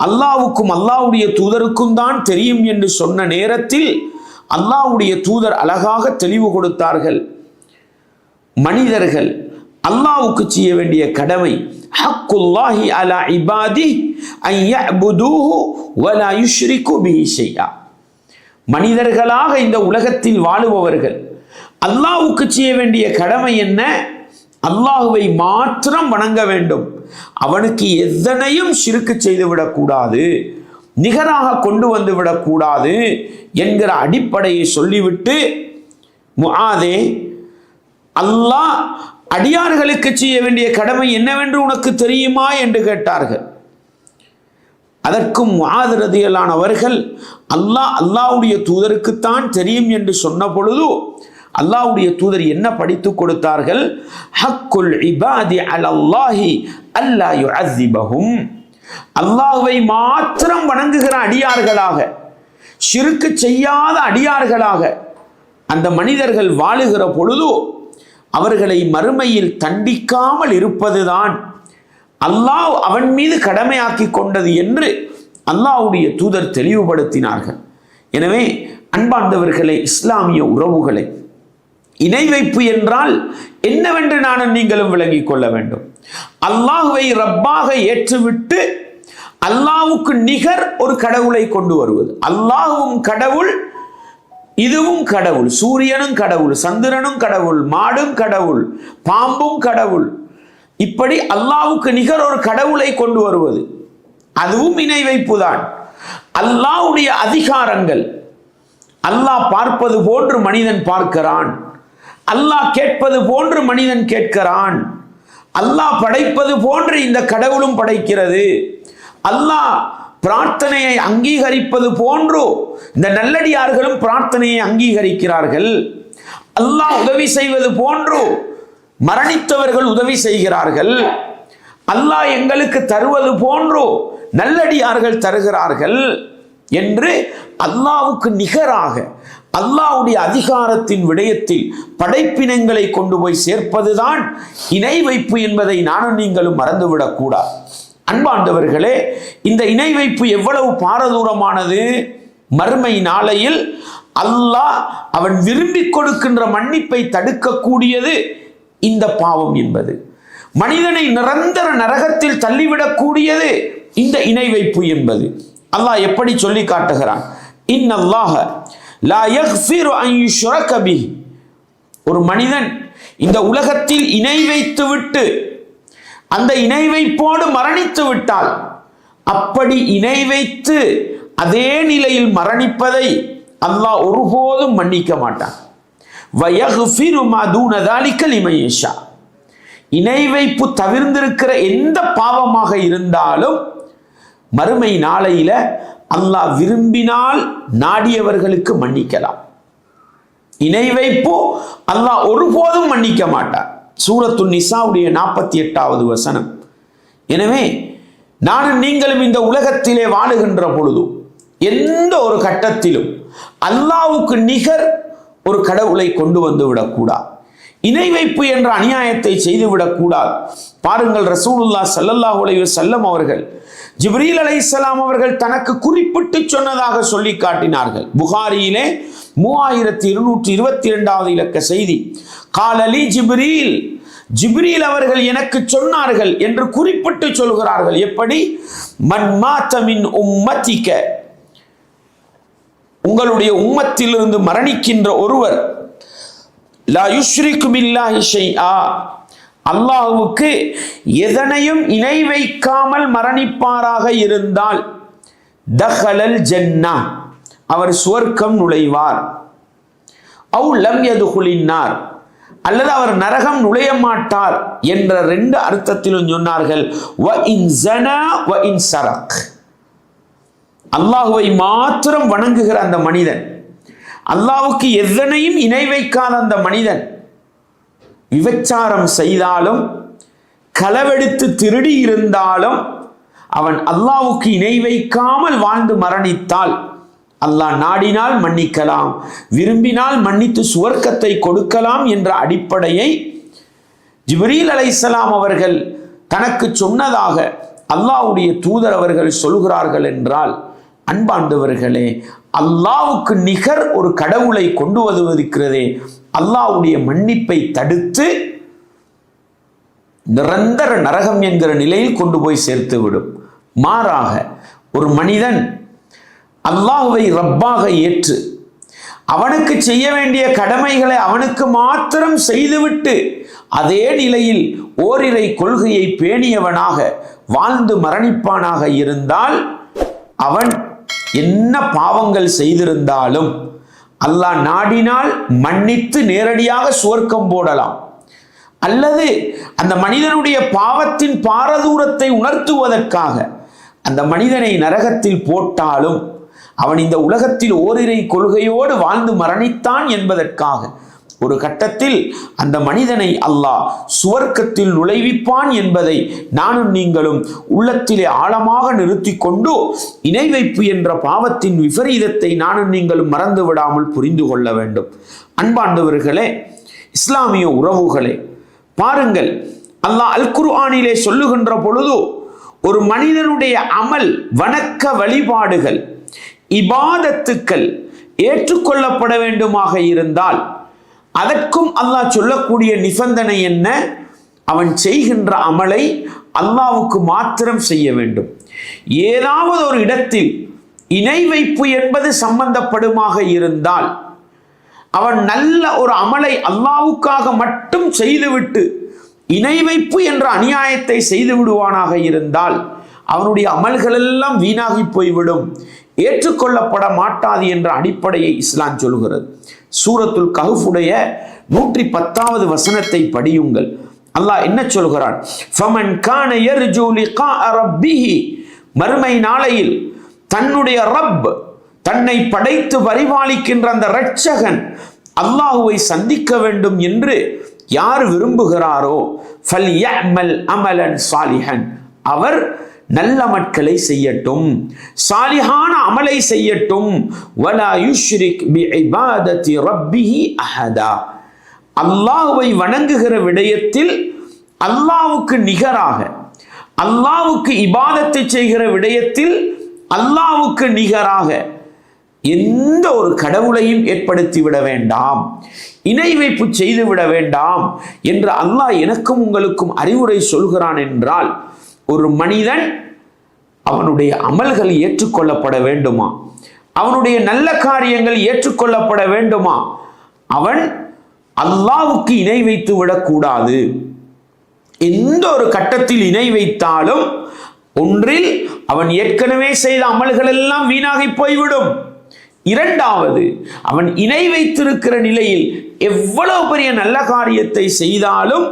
Speaker 1: அல்லாஹ்வுக்கும் அல்லாஹ்வுடைய தூதருக்கும் தான் தெரியும் என்று சொன்ன நேரத்தில் அல்லாஹ்வுடைய தூதர் அழகாக தெளிவு கொடுத்தார்கள். மனிதர்கள் அல்லாஹ்வுக்கு செய்ய வேண்டிய கடமை ஹக்குல்லாஹி அலா இபாதி அன் யஅபுதூஹு வலா யுஷ்ரிகு பிஹி ஷைஆ. மனிதர்களாக இந்த உலகத்தில் வாழுபவர்கள் அல்லாஹ்வுக்கு செய்ய வேண்டிய கடமை என்ன? அல்லாஹ்வை மாத்திரம் வணங்க வேண்டும், அவனுக்கு எதனையும் ஷிர்க் செய்து விடக்கூடாது, நிகராக கொண்டு வந்து விடக்கூடாது என்கிற அடிப்படையை சொல்லிவிட்டு முஆதே, அல்லாஹ் அடியார்களுக்கு செய்ய வேண்டிய கடமை என்னவென்று உனக்கு தெரியுமா என்று கேட்டார்கள். அதற்கும் முஆத் ரலியல்லாஹு அன்ஹு அவர்கள் அல்லாஹ்வுடைய தூதருக்குத்தான் தெரியும் என்று சொன்ன பொழுது அல்லாஹ்வுடைய தூதர் என்ன படித்து கொடுத்தார்கள்? ஹக்குல் இபாதி அலல்லாஹி அல்லா யுஅஸிபஹும். அல்லாஹ்வை மாத்திரம் வணங்குகிற அடியார்களாக, ஷிர்க் செய்யாத அடியார்களாக அந்த மனிதர்கள் வாழுகிற பொழுது அவர்களை மறுமையில் தண்டிக்காமல் இருப்பதுதான் அல்லாஹ் அவன் மீது கடமையாக்கி கொண்டது என்று அல்லாஹ்வுடைய தூதர் தெளிவுபடுத்தினார்கள். எனவே அன்பார்ந்தவர்களே, இஸ்லாமிய உறவுகளை, இணை வைப்பு என்றால் என்னவென்று நானும் நீங்களும் விளங்கிக் கொள்ள வேண்டும். அல்லாஹ்வை ரப்பாக ஏற்றுவிட்டு அல்லாஹ்வுக்கு நிகர் ஒரு கடவுளை கொண்டு வருவது. அல்லாஹ்வும் கடவுள், இதுவும் கடவுள், சூரியனும் கடவுள், சந்திரனும் கடவுள், மாடும் கடவுள், பாம்பும் கடவுள், இப்படி அல்லாஹ்வுக்கு நிகர் ஒரு கடவுளை கொண்டு வருவது, அதுவும் இணை வைப்புதான். அல்லாஹ்வுடைய அதிகாரங்கள், அல்லாஹ் பார்ப்பது போன்று மனிதன் பார்க்கிறான், அல்லாஹ் கேட்பது போன்று மனிதன் கேட்கிறான், அல்லாஹ் படைப்பது போன்று இந்த கடவுளும் படைக்கிறது, அல்லாஹ் பிரார்த்தனையை அங்கீகரிப்பது போன்று இந்த நல்லடியார்களும் பிரார்த்தனையை அங்கீகரிக்கிறார்கள், அல்லாஹ் உதவி செய்வது போன்று மரணித்தவர்கள் உதவி செய்கிறார்கள், அல்லாஹ் எங்களுக்கு தருவது போன்று நல்லடியார்கள் தருகிறார்கள் என்று அல்லாஹ்வுக்கு நிகராக அல்லாஹ்வுடைய அதிகாரத்தின் விடயத்தில் படைப்பினங்களை கொண்டு போய் சேர்ப்பதுதான் இணை வைப்பு என்பதை நானும் நீங்களும் மறந்துவிடக் கூடாது. அன்பாண்டவர்களே, இந்த இணை வைப்பு எவ்வளவு பாரதூரமானது! மறுமை நாளையில் அல்லாஹ் அவன் விரும்பி கொடுக்கின்ற மன்னிப்பை தடுக்கக்கூடியது இந்த பாவம் என்பது. மனிதனை நிரந்தர நரகத்தில் தள்ளிவிடக்கூடியது இந்த இணை வைப்பு என்பது. அல்லாஹ் எப்படி சொல்லி காட்டுகிறான்? இன்னல்லாஹ லா யக்ஃபிரு அன் யுஷ்ரக பிஹி. ஒரு மனிதன் இந்த உலகத்தில் இணை வைத்து விட்டு அந்த இணை வைப்போடு மரணித்து விட்டால், அப்படி இணை வைத்து அதே நிலையில் மரணிப்பதை அல்லாஹ் ஒருபோதும் மன்னிக்க மாட்டான். வயக்ஃபிரு மா தூன ذلك லிமன் யஷா. இணை வைப்பு தவிர்ந்திருக்கிற எந்த பாவமாக இருந்தாலும் மறுமை நாளையில அல்லாஹ் விரும்பினால் நாடியவர்களுக்கு மன்னிக்கலாம். இணை வைப்பு அல்லாஹ் ஒருபோதும் மன்னிக்க மாட்டார். சூரத்து நிசாவுடைய 48வது வசனம். எனவே நானும் நீங்களும் இந்த உலகத்திலே வாழுகின்ற பொழுது எந்த ஒரு கட்டத்திலும் அல்லாஹ்வுக்கு நிகர் ஒரு கடவுளை கொண்டு வந்து விடக்கூடாது. இணை வைப்பு என்ற அநியாயத்தை செய்துவிடக்கூடாது. பாருங்கள், ரசூலுல்லாஹ் ஸல்லல்லாஹு அலைஹி வஸல்லம் அவர்கள் ஜிப்ரீல் அலைஹிஸ்ஸலாம் அவர்கள் தனக்கு குறிப்பிட்டு சொன்னதாக சொல்லி காட்டினார்கள். புகாரியிலே 3222வது இலக்க செய்தி. காலலி ஜிப்ரீல், ஜிப்ரீல் அவர்கள் எனக்கு சொன்னார்கள் என்று குறிப்பிட்டு சொல்கிறார்கள். எப்படி? மன் மாத மின் உம்மத்திக, உங்களுடைய உம்மத்திலிருந்து மரணிக்கின்ற ஒருவர், லா யுஷ்ரிகு பில்லாஹி ஷைஆ, அல்லாஹ்வுக்கு எதனையும் இணை வைக்காமல் மரணிப்பாராக இருந்தால், தஹலல் ஜன்னா, அவர் சுவர்க்கம் நுழைவார். அவு லம் யதுகுலின் நார், அல்லது அவர் நரகம் நுழைய மாட்டார் என்ற 2 அர்த்தத்திலும் சொன்னார்கள். வ இன் ஸனா வ இன் ஸரக், அல்லாஹ்வை மாத்திரம் வணங்குகிற அந்த மனிதன், அல்லாஹ்வுக்கு எதனையும் இணை வைக்காத அந்த மனிதன் விபச்சாரம் செய்தாலும் களவெடுத்து திருடி இருந்தாலும் அவன் அல்லாஹ்வுக்கு இணை வைக்காமல் வாழ்ந்து மரணித்தால் அல்லாஹ் நாடினால் மன்னிக்கலாம், விரும்பினால் மன்னித்து சுவர்க்கத்தை கொடுக்கலாம் என்ற அடிப்படையை ஜிப்ரீல் அலைஹிஸ்ஸலாம் அவர்கள் தனக்கு சொன்னதாக அல்லாஹ்வுடைய தூதர் அவர்கள் சொல்கிறார்கள் என்றால், அன்பாண்டவர்களே, அல்லாஹ்வுக்கு நிகர் ஒரு கடவுளை கொண்டு வருவதற்கிறதே அல்லாஹ்வுடைய மன்னிப்பை தடுத்து நிரந்தர நரகம் என்கிற நிலையில் கொண்டு போய் சேர்த்து விடும். மாறாக ஒரு மனிதன் அல்லாஹ்வை ரப்பாக ஏற்று அவனுக்கு செய்ய வேண்டிய கடமைகளை அவனுக்கு மாத்திரம் செய்துவிட்டு அதே நிலையில் ஓரிரை கொள்கையை பேணியவனாக வாழ்ந்து மரணிப்பானாக இருந்தால், அவன் என்ன பாவங்கள் செய்திருந்தாலும் அல்லாஹ் நாடினால் மன்னித்து நேரடியாக சுவர்க்கம் போடலாம். அல்லது அந்த மனிதனுடைய பாவத்தின் பாரதூரத்தை உணர்த்துவதற்காக அந்த மனிதனை நரகத்தில் போட்டாலும் அவன் இந்த உலகத்தில் ஓரிரை கொள்கையோடு வாழ்ந்து மரணித்தான் என்பதற்காக ஒரு கட்டத்தில் அந்த மனிதனை அல்லாஹ் சுவர்க்கத்தில் நுழைவிப்பான் என்பதை நானும் நீங்களும் உள்ளத்திலே ஆழமாக நிறுத்தி கொண்டு இணை வைப்பு என்ற பாவத்தின் விபரீதத்தை நானும் நீங்களும் மறந்து விடாமல் புரிந்து கொள்ள வேண்டும். அன்பாண்டவர்களே, இஸ்லாமிய உறவுகளே, பாருங்கள், அல்லாஹ் அல் குர்ஆனிலே சொல்லுகின்ற பொழுது ஒரு மனிதனுடைய அமல், வணக்க வழிபாடுகள், இபாதத்துக்கள் ஏற்றுக்கொள்ளப்பட வேண்டுமாக இருந்தால் அதற்கும் அல்லாஹ் சொல்லக்கூடிய நிபந்தனை என்ன? அவன் செய்கின்ற அமலை அல்லாஹ்வுக்கு மாத்திரம் செய்ய வேண்டும். ஏதாவது ஒரு இடத்தில் இணை வைப்பு என்பது சம்பந்தப்படுமாக இருந்தால் அவன் நல்ல ஒரு அமலை அல்லாஹ்வுக்காக மட்டும் செய்துவிட்டு இணை வைப்பு என்ற அநியாயத்தை செய்து விடுவானாக இருந்தால் அவனுடைய அமல்கள் எல்லாம் வீணாகி போய்விடும், ஏற்றுக்கொள்ளப்பட மாட்டாது என்ற அடிப்படையை இஸ்லாம் சொல்கிறது. சூரத்துல் கஹ்ஃபுடைய 110வது வசனத்தை படியுங்கள். அல்லாஹ் என்ன சொல்கிறான்? ஃபமன் கான யர்ஜூ லிகாஅ ரப்பிஹி, மறுமை நாளையில் தன்னுடைய ரப், தன்னை படைத்து பரிபாலிக்கின்ற அந்த இரட்சகன் அல்லாஹுவை சந்திக்க வேண்டும் என்று யார் விரும்புகிறாரோ ஃபல்யஅமல் அமலன் சாலிஹன், அவர் நல்ல அமல்களை செய்யட்டும், சாலிஹான அமலை செய்யட்டும். வலா யுஷ்ரிக் பிஇபாதத்தி ரப்பிஹி அஹதா, அல்லாஹ்வை வணங்குகிற விடயத்தில் அல்லாஹ்வுக்கு நிகராக, அல்லாஹ்வுக்கு இபாதத்தை செய்கிற விடயத்தில் அல்லாஹ்வுக்கு நிகராக எந்த ஒரு கடவுளையும் ஏற்படுத்தி விட வேண்டாம், இணை வைப்பு செய்து விட வேண்டாம் என்று அல்லாஹ் எனக்கும் உங்களுக்கும் அறிவுரை சொல்கிறான் என்றால், ஒரு மனிதன் அவனுடைய அமல்கள் ஏற்றுக்கொள்ளப்பட வேண்டுமா, அவனுடைய நல்ல காரியங்கள் ஏற்றுக்கொள்ளப்பட வேண்டுமா, அவன் அல்லாஹ்வுக்கு இணை வைத்து விடக்கூடாது. எந்த ஒரு கட்டத்தில் இணை வைத்தாலும் ஒன்றில் அவன் ஏற்கனவே செய்த அமல்கள் எல்லாம் வீணாகி போய்விடும். இரண்டாவது, அவன் இணை வைத்திருக்கிற நிலையில் எவ்வளவு பெரிய நல்ல காரியத்தை செய்தாலும்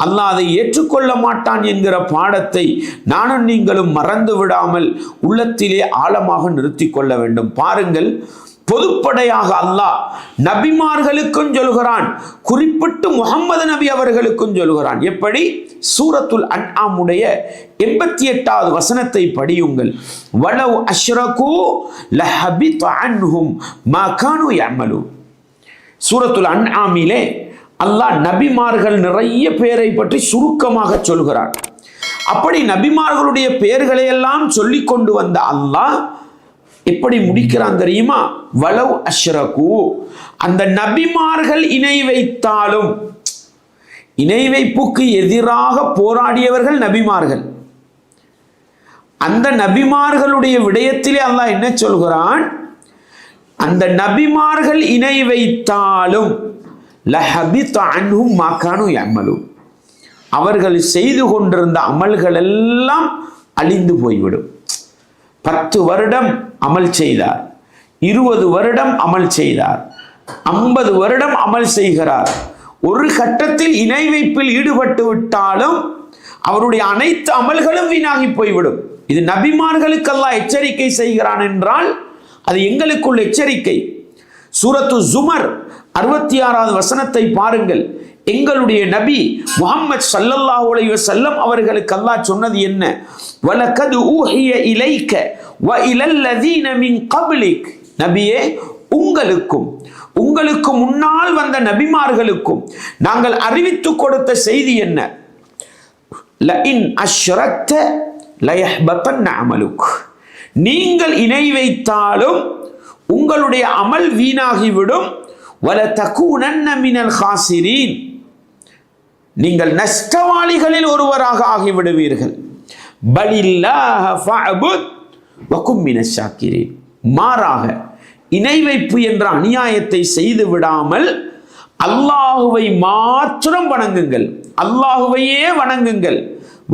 Speaker 1: அல்லாஹ் அதை ஏற்றுக்கொள்ள மாட்டான் என்கிற பாடத்தை நானும் நீங்களும் மறந்து விடாமல் உள்ளத்திலே ஆழமாக நிறுத்தி கொள்ள வேண்டும். பாருங்கள், பொதுப்படையாக அல்லாஹ் நபிமார்களுக்கும் சொல்கிறான், குறிப்பிட்டு முஹம்மது நபி அவர்களுக்கும் சொல்கிறான். எப்படி? சூரத்துல் அன்ஆமுடைய 88வது வசனத்தை படியுங்கள். வலவ் அஷ்ரகு லஹபித அன்ஹும் மா கானூ யஅமலூன். சூரத்துல் அன்ஆமிலே அல்லாஹ் நபிமார்கள் நிறைய பேரை பற்றி சுருக்கமாக சொல்கிறான். அப்படி நபிமார்களுடைய பெயர்களை எல்லாம் சொல்லி கொண்டு வந்த அல்லாஹ் எப்படி முடிக்கிறான் தெரியுமா? வலவ் அஷ்ரகு, அந்த நபிமார்கள் இணை வைத்தாலும், இணை வைப்புக்கு எதிராக போராடியவர்கள் நபிமார்கள். அந்த நபிமார்களுடைய விடயத்திலே அல்லாஹ் என்ன சொல்கிறான்? அந்த நபிமார்கள் இணை வைத்தாலும் லஹபித அன்ஹும் மா கானூ யஅமலூன், அவர்கள் செய்து கொண்டிருந்த அமல்கள் எல்லாம் அழிந்து போய்விடும். 10 வருடம் அமல் செய்தார், 20 வருடம் அமல் செய்தார், 50 வருடம் அமல் செய்கிறார், ஒரு கட்டத்தில் இணை வைப்பில் ஈடுபட்டு விட்டாலும் அவருடைய அனைத்து அமல்களும் வீணாகி போய்விடும். இது நபிமார்களுக்கு அல்லாஹ் எச்சரிக்கை செய்கிறான் என்றால் அது எங்களுக்குள்ள எச்சரிக்கை. சூரத்து ஜுமர் 66வது வசனத்தை பாருங்கள். எங்களுடைய நபி முஹம்மது ஸல்லல்லாஹு அலைஹி வஸல்லம் அவர்களுக்கு அல்லாஹ் சொன்னது என்ன? வலகத் ஊஹிய இலைக வ இலல்லதீன மின் கப்லிக், நபியே உங்களுக்கு முன்னால் வந்த நபிமார்களுக்கும் நாங்கள் அறிவித்து கொடுத்த செய்தி என்ன? லஇன் அஷ்ரக்த லயஹ்பதன் அமலுக், நீங்கள் இணை வைத்தாலும் உங்களுடைய அமல் வீணாகிவிடும். வல தகூனன்ன மினல் காசிரீன், நீங்கள் நஷ்டவாளிகளில் ஒருவராக ஆகிவிடுவீர்கள். பலில்லாஹ ஃபஅபுத் வகும் மினஷ் ஷாக்கிரீன், மாறாக இணை வைப்பு என்ற அநியாயத்தை செய்து விடாமல் அல்லாஹுவை மாத்திரம் வணங்குங்கள், அல்லாஹுவையே வணங்குங்கள்.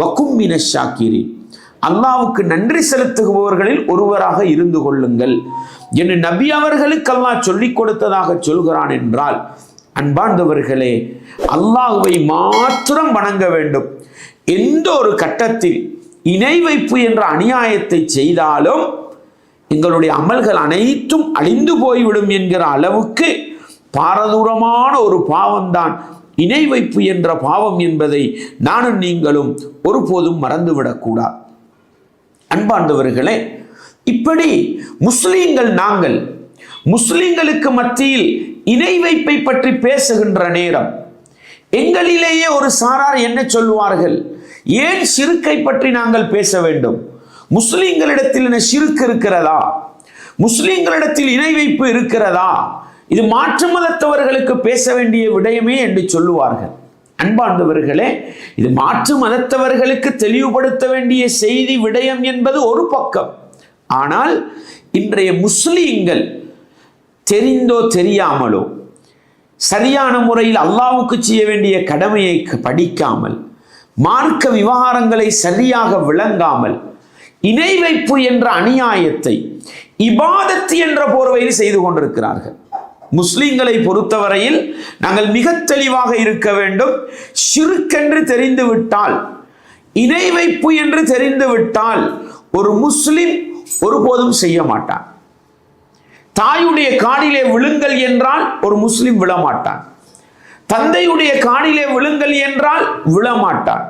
Speaker 1: வகும் மினஷ் ஷாக்கிரீன், அல்லாஹ்வுக்கு நன்றி செலுத்துபவர்களில் ஒருவராக இருந்து கொள்ளுங்கள் என்று நபி அவர்களுக்கு அல்லாஹ் சொல்லிக் கொடுத்ததாக சொல்கிறான் என்றால், அன்பார்ந்தவர்களே, அல்லாஹ்வை மாத்திரம் வணங்க வேண்டும். எந்த ஒரு கட்டத்தில் இணை வைப்பு என்ற அநியாயத்தை செய்தாலும் எங்களுடைய அமல்கள் அனைத்தும் அழிந்து போய்விடும் என்கிற அளவுக்கு பாரதூரமான ஒரு பாவம்தான் இணை வைப்பு என்ற பாவம் என்பதை நானும் நீங்களும் ஒருபோதும் மறந்துவிடக்கூடாது. அன்பார்ந்தவர்களே, இப்படி முஸ்லீம்கள் நாங்கள் முஸ்லீம்களுக்கு மத்தியில் இணை வைப்பை பற்றி பேசுகின்ற நேரம் எங்களிலேயே ஒரு சாரார் என்ன சொல்வார்கள்? ஏன் ஷிர்க்கை பற்றி நாங்கள் பேச வேண்டும்? முஸ்லீம்களிடத்தில் என்ன ஷிர்க் இருக்கிறதா? முஸ்லீம்களிடத்தில் இணை வைப்பு இருக்கிறதா? இது மாற்று மதத்தவர்களுக்கு பேச வேண்டிய விடயமே என்று சொல்லுவார்கள். அன்பார்ந்தவர்களே, இது மாற்று மதத்தவர்களுக்கு தெளிவுபடுத்த வேண்டிய செய்தி விடயம் என்பது ஒரு பக்கம். ஆனால் இன்றைய முஸ்லீம்கள் தெரிந்தோ தெரியாமலோ சரியான முறையில் அல்லாஹ்வுக்கு செய்ய வேண்டிய கடமையை படிக்காமல், மார்க்க விவகாரங்களை சரியாக விளங்காமல், இணை வைப்பு என்ற அநியாயத்தை இபாதத் என்ற போர்வையில் செய்து கொண்டிருக்கிறார்கள். முஸ்லிம்களை பொறுத்தவரையில் நாங்கள் மிக தெளிவாக இருக்க வேண்டும். ஷிர்க் என்று தெரிந்துவிட்டால், இணை வைப்பு என்று தெரிந்துவிட்டால் ஒரு முஸ்லிம் ஒருபோதும் செய்ய மாட்டான். தாயுடைய காலிலே விழுங்கள் என்றால் ஒரு முஸ்லிம் விழமாட்டான். தந்தையுடைய காலிலே விழுங்கள் என்றால் விழமாட்டான்.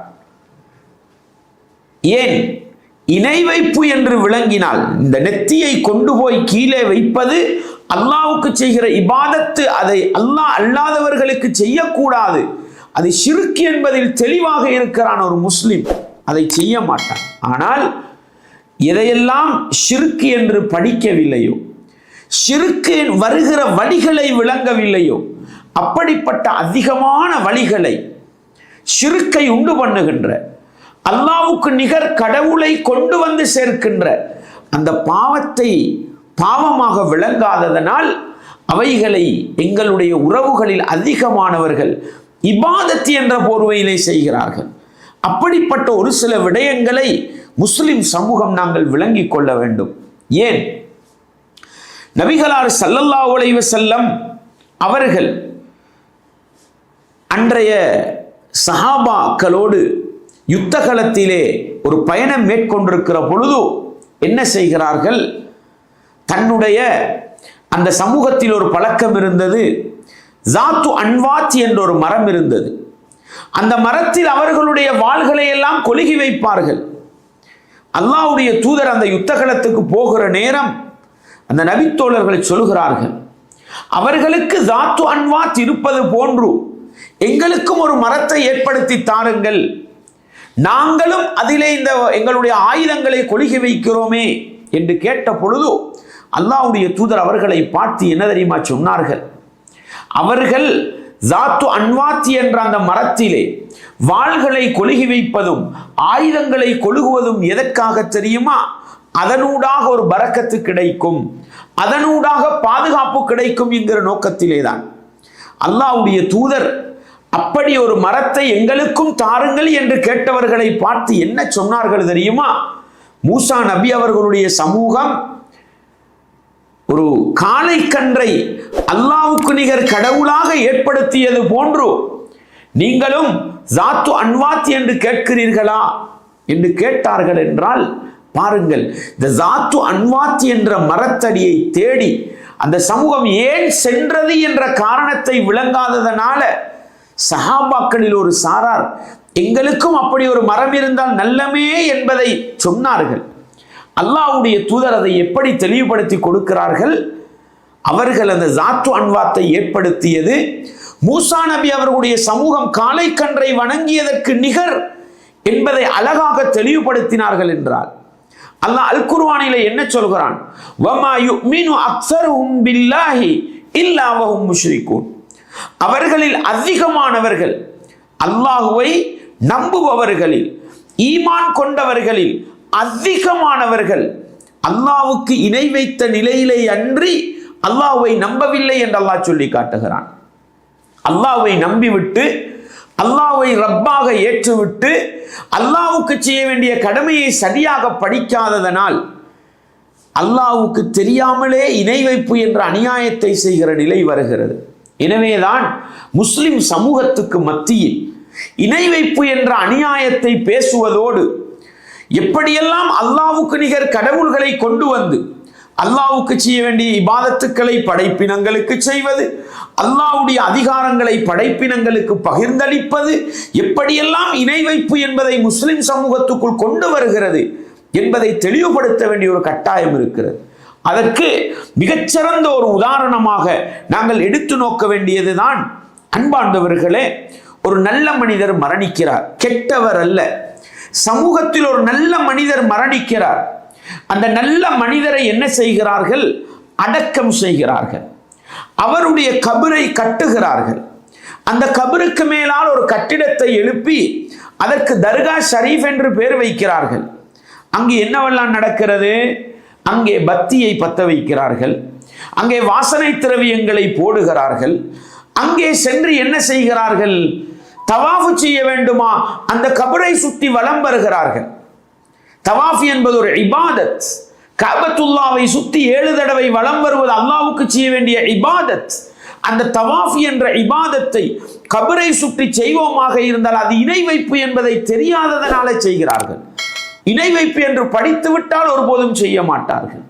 Speaker 1: ஏன்? இணை வைப்பு என்று விளங்கினால், இந்த நெத்தியை கொண்டு போய் கீழே வைப்பது அல்லாஹ்வுக்கு செய்கிற இபாதத்து, அதை அல்லாஹ் அல்லாதவர்களுக்கு செய்யக்கூடாது, அது ஷிர்க் என்பதில் தெளிவாக இருக்கிறான் ஒரு முஸ்லிம், அதை செய்ய மாட்டான். ஆனால் எதையெல்லாம் ஷிர்க் என்று படிக்கவில்லையோ, ஷிர்க்கு வருகிற வழிகளை விளங்கவில்லையோ, அப்படிப்பட்ட அதிகமான வழிகளை, ஷிர்க்கை உண்டு பண்ணுகின்ற, அல்லாஹ்வுக்கு நிகர் கடவுளை கொண்டு வந்து சேர்க்கின்ற அந்த பாவத்தை பாவமாக விளங்காததனால் அவைகளை எங்களுடைய உறவுகளில் அதிகமானவர்கள் இபாதத் என்ற போர்வையிலே செய்கிறார்கள். அப்படிப்பட்ட ஒரு சில விடயங்களை முஸ்லிம் சமூகம் நாங்கள் விளங்கிக் கொள்ள வேண்டும். ஏன்? நபிகளார் ஸல்லல்லாஹு அலைஹி வஸல்லம் அவர்கள் அன்றைய சஹாபாக்களோடு யுத்த களத்திலே ஒரு பயணம் மேற்கொண்டிருக்கிற பொழுது என்ன செய்கிறார்கள்? தன்னுடைய அந்த சமூகத்தில் ஒரு பழக்கம் இருந்தது. ஜாத்து அன்வாத் என்ற ஒரு மரம் இருந்தது. அந்த மரத்தில் அவர்களுடைய வாள்களை எல்லாம் கொலுகி வைப்பார்கள். அல்லாஹ்வுடைய தூதர் அந்த யுத்த களத்துக்கு போகிற நேரம் அந்த நபித்தோழர்களை சொல்கிறார்கள், அவர்களுக்கு ஜாத்து அன்வாத் இருப்பது போன்று எங்களுக்கும் ஒரு மரத்தை ஏற்படுத்தி தாருங்கள், நாங்களும் அதிலே இந்த எங்களுடைய ஆயுதங்களை கொலுகி வைக்கிறோமே என்று கேட்ட பொழுது அல்லாஹ்வுடைய தூதர் அவர்களை பார்த்து என்ன தெரியுமா சொன்னார்கள்? அவர்கள் ஜாத்து அன்வாத் என்ற அந்த மரத்திலே வாள்களை கொலுகி வைப்பதும் ஆயுதங்களை கொலுகுவதும் எதற்காக தெரியுமா? அதனூடாக ஒரு பரக்கத்து கிடைக்கும், அதனூடாக பாதுகாப்பு கிடைக்கும் என்கிற நோக்கத்திலே தான். அல்லாஹ்வுடைய தூதர் அப்படி ஒரு மரத்தை எங்களுக்கும் தாருங்கள் என்று கேட்டவர்களை பார்த்து என்ன சொன்னார்கள் தெரியுமா? மூசா நபி அவர்களுடைய சமூகம் ஒரு காளை கன்றை அல்லாஹ்வுக்கு நிகர் கடவுளாக ஏற்படுத்தியது போன்று நீங்களும் ஜாத்து அன்வாத் என்று கேட்கிறீர்களா என்று கேட்டார்கள் என்றால் பாருங்கள், இந்த ஜாத்து அன்வாத் என்ற மரத்தடியை தேடி அந்த சமூகம் ஏன் சென்றது என்ற காரணத்தை விளங்காததனால சஹாபாக்களில் ஒரு சாரார் எங்களுக்கும் அப்படி ஒரு மரம் இருந்தால் நல்லமே என்பதை சொன்னார்கள். அல்லாஹ்வுடைய தூதர் அதை எப்படி தெளிவுபடுத்தி கொடுக்கிறார்கள்? அவர்கள் அந்த ஜாத்து அன்வாத்தை ஏற்படுத்தியது மூசா நபி அவர்களுடைய சமூகம் காளை கன்றை வணங்கியதற்கு நிகர் என்பதை அழகாக தெளிவுபடுத்தினார்கள் என்றால் அல்லாஹ் அல் குர்ஆனிலே என்ன சொல்கிறான்? வமா யுமினு அக்ஸருஹும் பில்லாஹி இல்லா வஹும் முஷ்ரிகூன். அவர்களில் அதிகமானவர்கள், அல்லாஹுவை நம்புபவர்களில், ஈமான் கொண்டவர்களில் அதிகமானவர்கள் அல்லாஹ்வுக்கு இணை வைத்த நிலையிலே அன்றி அல்லாஹ்வை நம்பவில்லை என்று அல்லாஹ் சொல்லி காட்டுகிறான். அல்லாஹ்வை நம்பிவிட்டு, அல்லாஹ்வை ரப்பாக ஏற்றுவிட்டு, அல்லாஹ்வுக்கு செய்ய வேண்டிய கடமையை சரியாக படிக்காததனால் அல்லாஹ்வுக்கு தெரியாமலே இணை வைப்பு என்ற அநியாயத்தை செய்கிற நிலை வருகிறது. எனவேதான் முஸ்லிம் சமூகத்துக்கு மத்தியில் இணை வைப்பு என்ற அநியாயத்தை பேசுவதோடு எப்படியெல்லாம் அல்லாஹ்வுக்கு நிகர் கடவுள்களை கொண்டு வந்து அல்லாஹ்வுக்கு செய்ய வேண்டிய இபாதத்துக்களை படைப்பினங்களுக்கு செய்வது, அல்லாஹ்வுடைய அதிகாரங்களை படைப்பினங்களுக்கு பகிர்ந்தளிப்பது, எப்படியெல்லாம் இணை வைப்பு என்பதை முஸ்லிம் சமூகத்துக்குள் கொண்டு வருகிறது என்பதை தெளிவுபடுத்த வேண்டிய ஒரு கட்டாயம் இருக்கிறது. அதற்கு மிகச்சிறந்த ஒரு உதாரணமாக நாங்கள் எடுத்து நோக்க வேண்டியதுதான், அன்பார்ந்தவர்களே, ஒரு நல்ல மனிதர் மரணிக்கிறார், கெட்டவர் அல்ல, சமூகத்தில் ஒரு நல்ல மனிதர் மரணிக்கிறார். அந்த நல்ல மனிதரை என்ன செய்கிறார்கள்? அடக்கம் செய்கிறார்கள். அவருடைய கபரை கட்டுகிறார்கள். அந்த கபருக்கு மேலால் ஒரு கட்டிடத்தை எழுப்பி அதற்கு தர்கா ஷரீஃப் என்று பெயர் வைக்கிறார்கள். அங்கே என்னவெல்லாம் நடக்கிறது? அங்கே பத்தியை பத்த வைக்கிறார்கள், அங்கே வாசனை திரவியங்களை போடுகிறார்கள், அங்கே சென்று என்ன செய்கிறார்கள்? தவாஃப் செய்ய வேண்டுமா? அந்த கபரை சுற்றி வலம் வருகிறார்கள். தவாஃப் என்பது ஒரு இபாதத். கஅபத்துல்லாவை சுற்றி 7 தடவை வலம் வருவது அல்லாஹ்வுக்கு செய்ய வேண்டிய இபாதத். அந்த தவாஃப் என்ற இபாதத்தை கபரை சுற்றி செய்வோமாக இருந்தால் அது இணை வைப்பு என்பதை தெரியாததனால செய்கிறார்கள். இணை வைப்பு என்று படித்து விட்டால் ஒருபோதும் செய்ய மாட்டார்கள்.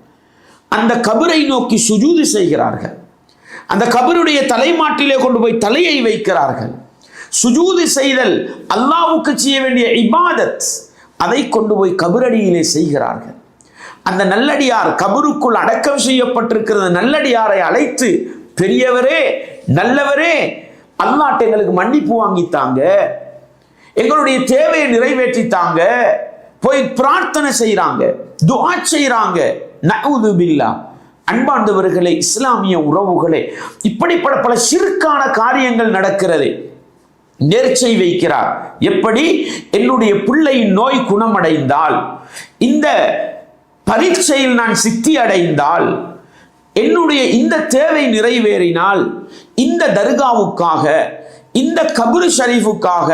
Speaker 1: அந்த கபரை நோக்கி சுஜூது செய்கிறார்கள். அந்த கபருடைய தலைமாட்டிலே கொண்டு போய் தலையை வைக்கிறார்கள். சுஜூது செய்தல் அல்லாஹ்வுக்கு செய்ய வேண்டிய இபாதத். அதை கொண்டு போய் கபரடியிலே செய்கிறார்கள். அந்த நல்லடியார் கபருக்குள் அடக்கம் செய்யப்பட்டிருக்கிறது. நல்லடியாரை அழைத்து, பெரியவரே, நல்லவரே, அல்லாஹ்ட்ட எங்களுக்கு மன்னிப்பு வாங்கித்தாங்க, எங்களுடைய தேவையை நிறைவேற்றித்தாங்க, போய் பிரார்த்தனை செய்யறாங்க, துஆ செய்யறாங்க. நஊது பில்லாஹ். அன்பார்ந்தவர்களே, இஸ்லாமிய உறவுகளே, இப்படிப்பட்ட பல ஷிர்கான காரியங்கள் நடக்கிறது. நேர்ச்சை வைக்கிறார். எப்படி? என்னுடைய பிள்ளையின் நோய் குணமடைந்தால், இந்த பரீட்சையில் நான் சித்தி அடைந்தால், என்னுடைய இந்த தேவை நிறைவேறினால், இந்த தர்காவுக்காக, இந்த கபரு ஷரீஃபுக்காக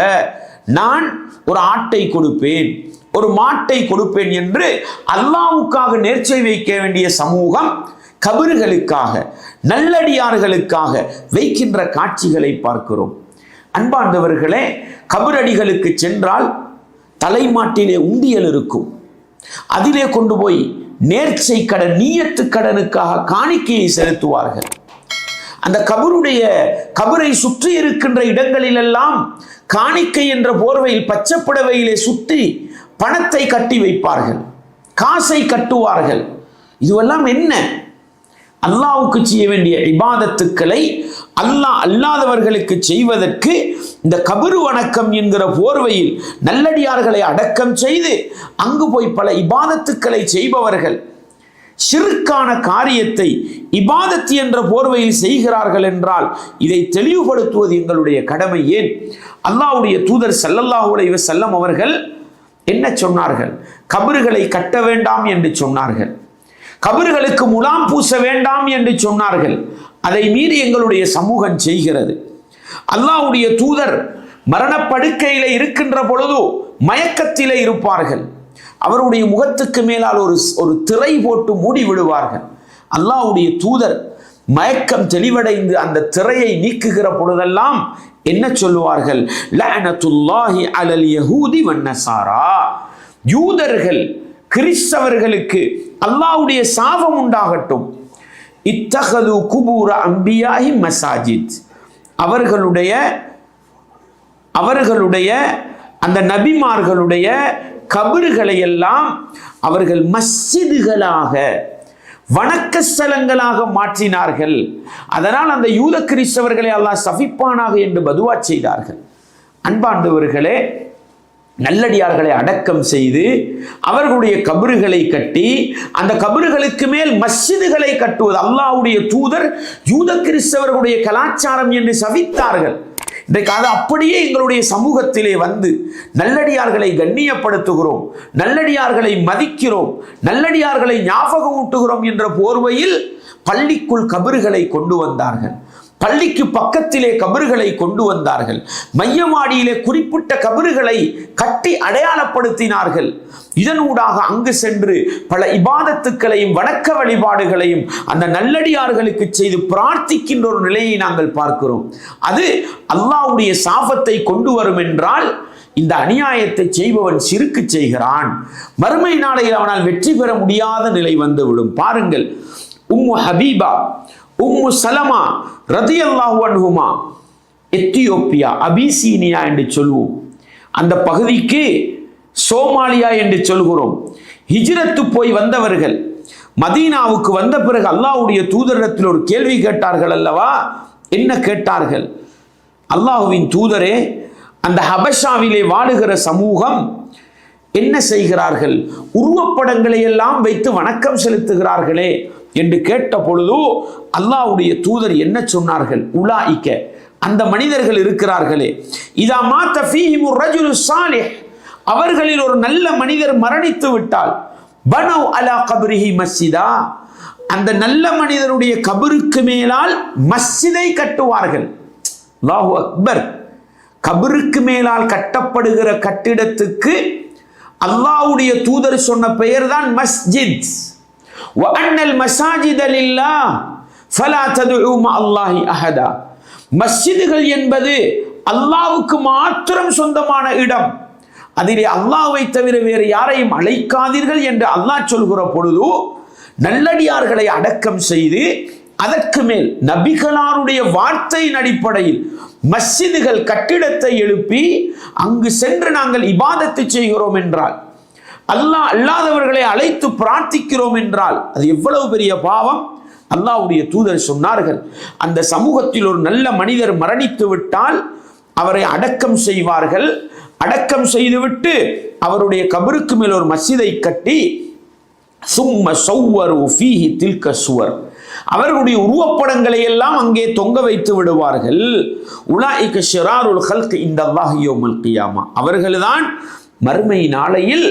Speaker 1: நான் ஒரு ஆட்டை கொடுப்பேன், ஒரு மாட்டை கொடுப்பேன் என்று அல்லாஹ்வுக்காக நேர்ச்சை வைக்க வேண்டிய சமூகம் கபறுகளுக்காக, நல்லடியார்களுக்காக வைக்கின்ற காட்சிகளை பார்க்கிறோம். அன்பார்ந்தவர்களே, கபரடிகளுக்கு சென்றால் தலைமாட்டிலே உண்டியல் இருக்கும். அதிலே கொண்டு போய் நேர்ச்சை கடன், நீயத்து கடனுக்காக காணிக்கையை செலுத்துவார்கள். அந்த கபரை சுற்றி இருக்கின்ற இடங்களிலெல்லாம் காணிக்கை என்ற போர்வையில், பச்சைப்புடவையிலே சுற்றி பணத்தை கட்டி வைப்பார்கள், காசை கட்டுவார்கள். இதுவெல்லாம் என்ன? அல்லாஹ்வுக்கு செய்ய வேண்டிய இபாதத்துக்களை அல்லாஹ் அல்லாதவர்களுக்கு செய்வதற்கு இந்த கபரு வணக்கம் என்கிற போர்வையில் நல்லடியார்களை அடக்கம் செய்து அங்கு போய் பல இபாதத்துக்களை செய்பவர்கள் ஷிர்கான காரியத்தை இபாதத் என்ற போர்வையில் செய்கிறார்கள் என்றால் இதை தெளிவுபடுத்துவது எங்களுடைய கடமை. ஏன்? அல்லாஹ்வுடைய தூதர் ஸல்லல்லாஹு அலைஹி வஸல்லம் அவர்கள் என்ன சொன்னார்கள்? கபறுகளை கட்ட வேண்டாம் என்று சொன்னார்கள், கபறுகளுக்கு முலாம் பூச வேண்டாம் என்று சொன்னார்கள். அதை மீறி எங்களுடைய சமூகம் செய்கிறது. அல்லாஹ்வுடைய தூதர் மரணப்படுக்கையில இருக்கின்ற பொழுது மயக்கத்திலே இருப்பார்கள். அவருடைய முகத்துக்கு மேலால் ஒரு திரை போட்டு மூடி விடுவார்கள். அல்லாஹ்வுடைய தூதர் மயக்கம் தெளிவடைந்து அந்த திரையை நீக்குகிற பொழுதெல்லாம் என்ன சொல்லுவார்கள்? லஅனத்துல்லாஹி அலல் யஹூதி வன்னசாரா. யூதர்கள் கிறிஸ்தவர்களுக்கு அல்லாஹ்வுடைய சாபம் உண்டாகட்டும். இத்தகது குபூர அம்பியாஹி மசாஜித். அவர்களுடைய அந்த நபிமார்களுடைய கபறுகளை எல்லாம் அவர்கள் மஸ்ஜிதுகளாக, வணக்க ஸ்தலங்களாக மாற்றினார்கள். அதனால் அந்த யூத கிறிஸ்தவர்களை அல்லாஹ் சபிப்பானாக என்று பதுவா செய்தார்கள். அன்பார்ந்தவர்களே, நல்லடியார்களை அடக்கம் செய்து அவர்களுடைய கபறுகளை கட்டி அந்த கபறுகளுக்கு மேல் மஸ்ஜிதுகளை கட்டுவது அல்லாஹ்வுடைய தூதர் யூத கிறிஸ்தவர்களுடைய கலாச்சாரம் என்று சபித்தார்கள். இன்றைக்கு அது அப்படியே எங்களுடைய சமூகத்திலே வந்து நல்லடியார்களை கண்ணியப்படுத்துகிறோம், நல்லடியார்களை மதிக்கிறோம், நல்லடியார்களை ஞாபகம் ஊட்டுகிறோம் என்ற போர்வையில் பள்ளிக்குள் கபறுகளை கொண்டு வந்தார்கள். பள்ளிக்கு பக்கத்திலே கபறுகளை கொண்டு வந்தார்கள். மையவாடியிலே குறிப்பிட்ட கபறுகளை கட்டி அடையாளப்படுத்தினார்கள். இதனூடாக அங்கு சென்று பல இபாதத்துக்களையும் வணக்க வழிபாடுகளையும் அந்த நல்லடியார்களுக்கு செய்து பிரார்த்திக்கின்ற ஒரு நிலையை நாங்கள் பார்க்கிறோம். அது அல்லாஹ்வுடைய சாபத்தை கொண்டு வரும் என்றால் இந்த அநியாயத்தை செய்பவன் சிறுக்கு செய்கிறான், மறுமை நாளையில் அவனால் வெற்றி பெற முடியாத நிலை வந்துவிடும். பாருங்கள், உம்மு ஹபீபா, உம்மு சலமா ரதியல்லாஹு அன்ஹுமா, எத்தியோப்பியா, அபிசீனியா என்று சொல்வோம், அந்த பகுதிக்கு சோமாலியா என்று சொல்கிறோம். ஹிஜ்ரத்து போய் வந்தவர்கள் மதீனாவுக்கு வந்த பிறகு அல்லாஹ்வுடைய தூதரிடத்தில் ஒரு கேள்வி கேட்டார்கள் அல்லவா? என்ன கேட்டார்கள்? அல்லாஹ்வின் தூதரே, அந்த ஹபஷாவிலே வாழுகிற சமூகம் என்ன செய்கிறார்கள்? உருவப்படங்களை எல்லாம் வைத்து வணக்கம் செலுத்துகிறார்களே என்று கேட்ட பொழுது அல்லாஹ்வுடைய தூதர் என்ன சொன்னார்கள்? உலாயிக்க, அந்த மனிதர்கள் இருக்கிறார்களே, இதா மாத்த ஃபீஹிமுர் ரஜுலு ஸாலிஹ், அவர்களில் ஒரு நல்ல மனிதர் மரணித்து விட்டால், பனவ் அலா கப்ரிஹி மஸ்ஜிதா, அந்த நல்ல மனிதருடைய கபருக்கு மேலால் மஸ்ஜிதை கட்டுவார்கள். அல்லாஹு அக்பர். கபருக்கு மேலால் கட்டப்படுகிற கட்டிடத்துக்கு அல்லாஹ்வுடைய தூதர் சொன்ன பெயர் தான் மஸ்ஜித். வ அன்னல் மஸாஜித லில்லாஹ் ஃபலா ததுஉ மஅல்லாஹி அஹதா. மஸ்ஜிதுகள் என்பது அல்லாஹ்வுக்கு மாத்திரம் சொந்தமான இடம், அதிலே அல்லாஹ்வை தவிர வேறு யாரையும் அழைக்காதீர்கள் என்று அல்லாஹ் சொல்கிற பொழுது, நல்லடியார்களை அடக்கம் செய்து அதற்கு மேல் நபிகளாருடைய வார்த்தையின் அடிப்படையில் மஸ்ஜிதுகள் கட்டிடத்தை எழுப்பி அங்கு சென்று நாங்கள் இபாதத்தை செய்கிறோம் என்றால், அல்லாஹ் அல்லாதவர்களை அழைத்து பிரார்த்திக்கிறோம் என்றால் அது எவ்வளவு பெரிய பாவம். அல்லாஹ்வுடைய தூதர் சொன்னார்கள், அந்த சமூகத்தில் ஒரு நல்ல மனிதர் மரணித்து விட்டால் அவரை அடக்கம் செய்வார்கள். அடக்கம் செய்துவிட்டு அவருடைய கபருக்கு மேல் ஒரு மஸ்ஜிதை கட்டி சும்ம சவ்வரு ஃபீஹி தில்க சுவர், அவர்களுடைய உருவப்படங்களை எல்லாம் அங்கே தொங்க வைத்து விடுவார்கள். உலாயிக ஷிராருல் ஹல்க் இன்தல்லாஹி யௌமல் கியாமா, அவர்கள்தான் மறுமை நாளையில்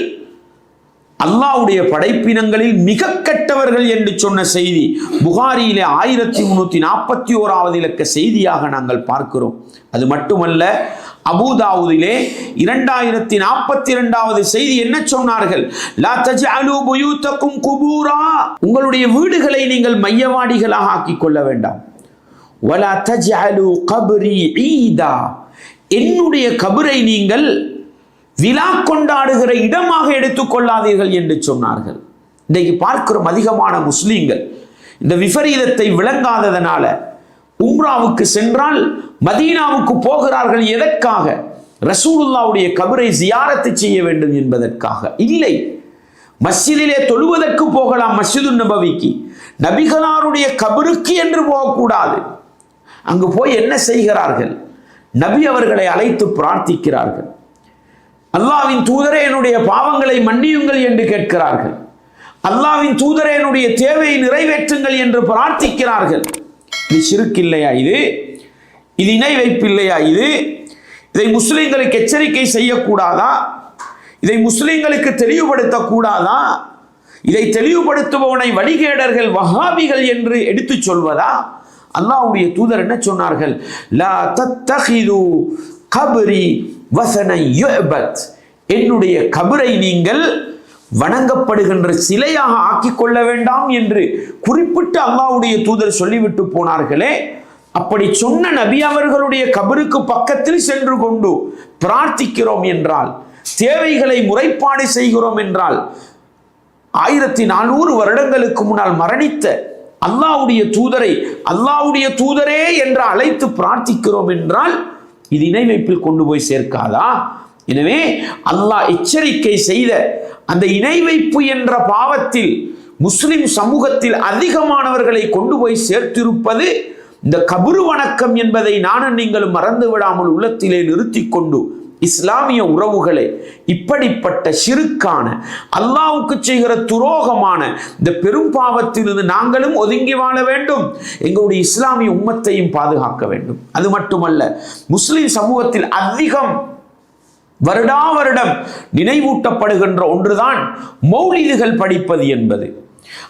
Speaker 1: அல்லாஹ்வுடைய படைப்பினங்களில் மிக கெட்டவர்கள் என்று சொன்ன செய்தி புகாரியிலே 1341 இலக்க செய்தியாக நாங்கள் பார்க்கிறோம். அது மட்டுமல்ல, அபூதாவுதிலே 2042 செய்தி என்ன சொன்னார்கள்? லா தஜஅலு புயூதக்கும் குபூரா, உங்களுடைய வீடுகளை நீங்கள் மையவாடிகளாக ஆக்கிக் கொள்ள வேண்டாம். வலா தஜஅலு கப்ரி ஈதா, என்னுடைய கபரை நீங்கள் விழா கொண்டாடுகிற இடமாக எடுத்துக்கொள்ளாதீர்கள் என்று சொன்னார்கள். இன்றைக்கு பார்க்கிறோம் அதிகமான முஸ்லீம்கள் இந்த விபரீதத்தை விளங்காததனால உம்ராவுக்கு சென்றால் மதீனாவுக்கு போகிறார்கள். எதற்காக? ரசூலுல்லாஹ்வுடைய கபரை ஜியாரத்து செய்ய வேண்டும் என்பதற்காக இல்லை. மஸ்ஜிதிலே தொழுவதற்கு போகலாம், மஸ்ஜிது நபவிக்கு, நபிகளாருடைய கபருக்கு என்று போகக்கூடாது. அங்கு போய் என்ன செய்கிறார்கள்? நபி அவர்களை அழைத்து பிரார்த்திக்கிறார்கள். அல்லாஹ்வின் தூதரே என்னுடைய பாவங்களை மன்னியுங்கள் என்று கேட்கிறார்கள். அல்லாஹ்வின் தூதரே என்னுடைய தேவையை நிறைவேற்றுங்கள் என்று பிரார்த்திக்கிறார்கள். இது ஷிர்க் இல்லையா? இது இணை வைப்பு இல்லையா? இதை முஸ்லிம்களுக்கு எச்சரிக்கை செய்யக்கூடாதா? இதை முஸ்லிம்களுக்கு தெளிவுபடுத்தக்கூடாதா? இதை தெளிவுபடுத்துபவனை வழிகேடர்கள் வஹாபிகள் என்று எடுத்து சொல்வதா? அல்லாஹ்வுடைய தூதர் என்ன சொன்னார்கள்? லா தத்தகிது கப்ரி வஸனன் யுஅபத், என்னுடைய கபரை நீங்கள் வணங்கப்படுகின்ற சிலையாக ஆக்கிக் கொள்ள வேண்டாம் என்று குறிப்பிட்டு அல்லாஹ்வுடைய தூதர் சொல்லிவிட்டு போனார்களே. அப்படி சொன்ன நபி அவர்களுடைய கபருக்கு பக்கத்தில் சென்று கொண்டு பிரார்த்திக்கிறோம் என்றால், தேவைகளை முறைப்பாடு செய்கிறோம் என்றால், 1400 வருடங்களுக்கு முன்னால் மரணித்த அல்லாஹ்வுடைய தூதரை அல்லாஹ்வுடைய தூதரே என்று அழைத்து பிரார்த்திக்கிறோம் என்றால் இது இணை வைப்பில் கொண்டு போய் சேர்க்காதா? எனவே அல்லாஹ் எச்சரிக்கை செய்த அந்த இணை வைப்பு என்ற பாவத்தில் முஸ்லிம் சமூகத்தில் அதிகமானவர்களை கொண்டு போய் சேர்த்திருப்பது இந்த கபரு வணக்கம் என்பதை நானும் நீங்களும் மறந்து விடாமல் உள்ளத்திலே நிறுத்தி கொண்டு, இஸ்லாமிய உறவுகளே, இப்படிப்பட்ட ஷிருக்கான அல்லாஹ்வுக்கு செய்கிற துரோகமான இந்த பெரும் பாவத்திலிருந்து நாங்களும் ஒதுங்கி வாழ வேண்டும். எங்களுடைய இஸ்லாமிய உம்மத்தையும் பாதுகாக்க வேண்டும். அது மட்டுமல்ல, முஸ்லிம் சமூகத்தில் அதிகம் வருடா வருடம் நினைவூட்டப்படுகின்ற ஒன்றுதான் மௌலிதுகள் படிப்பது என்பது.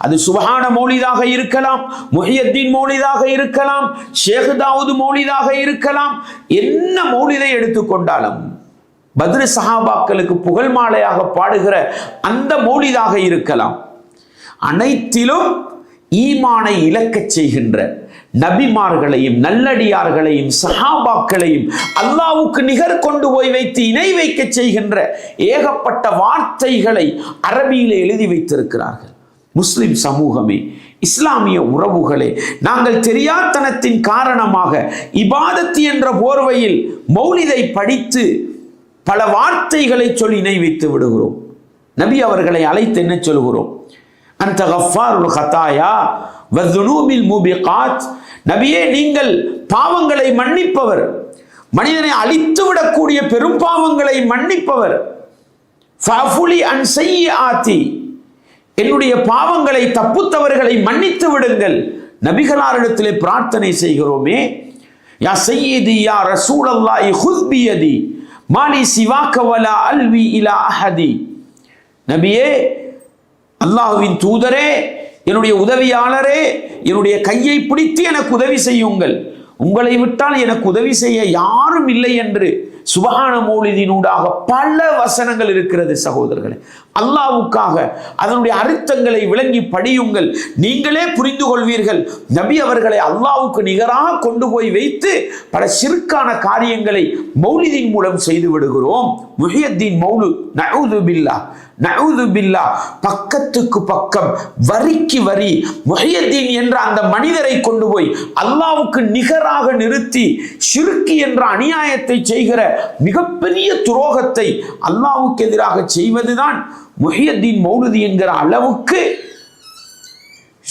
Speaker 1: அது சுபஹான மௌலிதாக இருக்கலாம், முஹியத்தீன் மௌலிதாக இருக்கலாம், ஷேக் தாவூத் மௌலிதாக இருக்கலாம், என்ன மௌலிதை எடுத்துக்கொண்டாலும், பத்ரு சஹாபாக்களுக்கு புகழ் மாலையாக பாடுகிற அந்த மௌலிதாக இருக்கலாம், அனைத்திலும் ஈமானை இழக்கச் செய்கின்ற நபிமார்களையும் நல்லடியார்களையும் சஹாபாக்களையும் அல்லாஹ்வுக்கு நிகர் கொண்டு போய் வைத்து இணை வைக்க செய்கின்ற ஏகப்பட்ட வார்த்தைகளை அரபியிலே எழுதி வைத்திருக்கிறார்கள். முஸ்லிம் சமூகமே, இஸ்லாமிய உறவுகளே, நாங்கள் தெரியாத்தனத்தின் காரணமாக இபாதத் என்ற போர்வையில் மௌலிதை படித்து பல வார்த்தைகளை சொல்லி இணை வைத்து விடுகிறோம். நபி அவர்களை அழைத்து என்ன சொல்கிறோம்? அந்த கஃபாருல் கதாயா வதுனூபில் மூபிகாத், நபியே நீங்கள் பாவங்களை மன்னிப்பவர், மனிதனை அழித்து விடக்கூடிய பெரும் பாவங்களை மன்னிப்பவர். ஃபஃபுலி அன் ஸய்யிஆத்தி, என்னுடைய பாவங்களை தப்புத்தவர்களை மன்னித்து விடுங்கள். நபிகளாரிடத்திலே பிரார்த்தனை செய்கிறோமே, யா சய்யிதி யா ரசூலல்லாஹி குஸ் பியதி மாலி சிவாக வலா அல்வி இலா அஹதி. நபியே, அல்லாஹ்வின் தூதரே, என்னுடைய உதவியாளரே, என்னுடைய கையை பிடித்து எனக்கு உதவி செய்யுங்கள், உங்களை விட்டால் எனக்கு உதவி செய்ய யாரும் இல்லை என்று சுபஹான மௌலிதினூடாக பல வசனங்கள் இருக்கிறது சகோதரர்களே. அல்லாஹ்வுக்காக அதனுடைய அர்த்தங்களை விளங்கி படியுங்கள், நீங்களே புரிந்து கொள்வீர்கள். நபி அவர்களை அல்லாஹ்வுக்கு நிகராக கொண்டு போய் வைத்து பல ஷிர்கான காரியங்களை மௌலிதின் மூலம் செய்து விடுகிறோம். முஹியத்தீன் மௌலூத், நஊது பில்லாஹ் நஊது பில்லாஹ், பக்கத்துக்கு பக்கம் வரிக்கு வரி முஹியத்தீன் என்ற அந்த மனிதரை கொண்டு போய் அல்லாஹ்வுக்கு நிகராக நிறுத்தி ஷிர்க் என்ற அநியாயத்தை செய்கிற மிகப்பெரிய துரோகத்தை அல்லாஹ்வுக்கு எதிராக செய்வதுதான் முஹியத்தீன் மௌலூதி என்கிற அளவுக்கு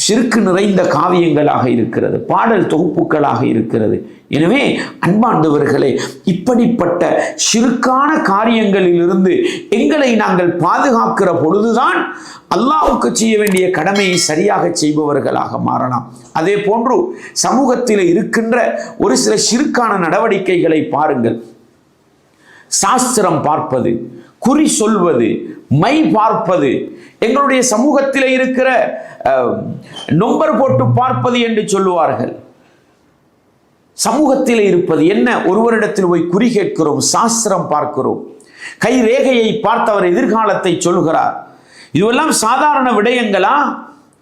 Speaker 1: ஷிர்க் நிறைந்த காவியங்களாக இருக்கிறது, பாடல் தொகுப்புகளாக இருக்கிறது. எனவே அன்பாண்டவர்களே, இப்படிப்பட்ட ஷிர்கான காரியங்களிலிருந்து எங்களை நாங்கள் பாதுகாக்கிற பொழுதுதான் அல்லாஹ்வுக்கு செய்ய வேண்டிய கடமையை சரியாக செய்பவர்களாக மாறலாம். அதே போன்று சமூகத்தில் இருக்கின்ற ஒரு சில ஷிர்கான நடவடிக்கைகளை பாருங்கள். சாஸ்திரம் பார்ப்பது, குறி சொல்வது, மை பார்ப்பது, எங்களுடைய சமூகத்தில் இருக்கிற நொம்பர் போட்டு பார்ப்பது என்று சொல்லுவார்கள். சமூகத்தில் இருப்பது என்ன? ஒருவரிடத்தில் போய் குறி கேட்கிறோம், சாஸ்திரம் பார்க்கிறோம், கை ரேகையை பார்த்தவர் எதிர்காலத்தை சொல்கிறார். இதுவெல்லாம் சாதாரண விடயங்களா?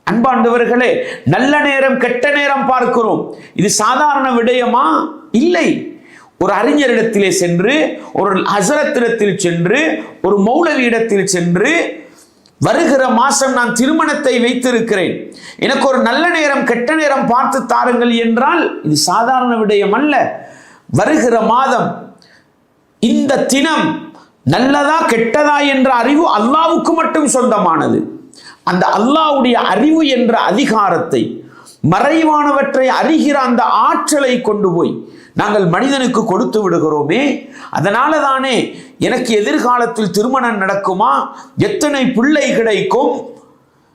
Speaker 1: அன்பாண்டவர்களே, நல்ல நேரம் கெட்ட நேரம் பார்க்கிறோம், இது சாதாரண விடயமா? இல்லை. ஒரு அறிஞரிடத்திலே சென்று, ஒரு ஹஸரத்திடத்தில் சென்று, ஒரு மௌலவியிடத்தில் சென்று, வருகிற மாசம் நான் திருமணத்தை வைத்திருக்கிறேன், எனக்கு ஒரு நல்ல நேரம் கெட்ட நேரம் பார்த்து தாருங்கள் என்றால் இது சாதாரண விடயம் அல்ல. வருகிற மாதம், இந்த தினம் நல்லதா கெட்டதா என்ற அறிவு அல்லாஹ்வுக்கு மட்டும் சொந்தமானது. அந்த அல்லாஹ்வுடைய அறிவு என்ற அதிகாரத்தை, மறைவானவற்றை அறிகிற அந்த ஆற்றலை கொண்டு போய் நாங்கள் மனிதனுக்கு கொடுத்து விடுகிறோமே. அதனால தானே எனக்கு எதிர்காலத்தில் திருமணம் நடக்குமா, எத்தனை பிள்ளை கிடைக்கும்,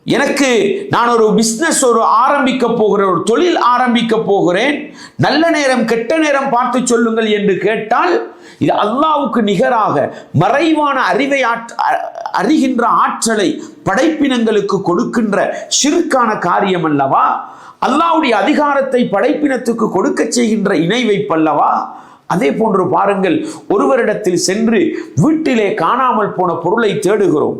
Speaker 1: எனக்கு நான் ஒரு பிஸ்னஸ் ஆரம்பிக்க போகிறேன், ஒரு தொழில் ஆரம்பிக்க போகிறேன், நல்ல நேரம் கெட்ட நேரம் பார்த்து சொல்லுங்கள் என்று கேட்டால் இது அல்லாஹ்வுக்கு நிகராக மறைவான அறிவை அறிகின்ற ஆற்றலை படைப்பினங்களுக்கு கொடுக்கின்ற ஷிர்கான காரியம் அல்லவா? அல்லாஹ்வுடைய அதிகாரத்தை படைப்பினத்துக்கு கொடுக்க செய்கின்ற இணை வைப்பல்லவா? அதே போன்று பாருங்கள், ஒருவரிடத்தில் சென்று வீட்டிலே காணாமல் போன பொருளை தேடுகிறோம்,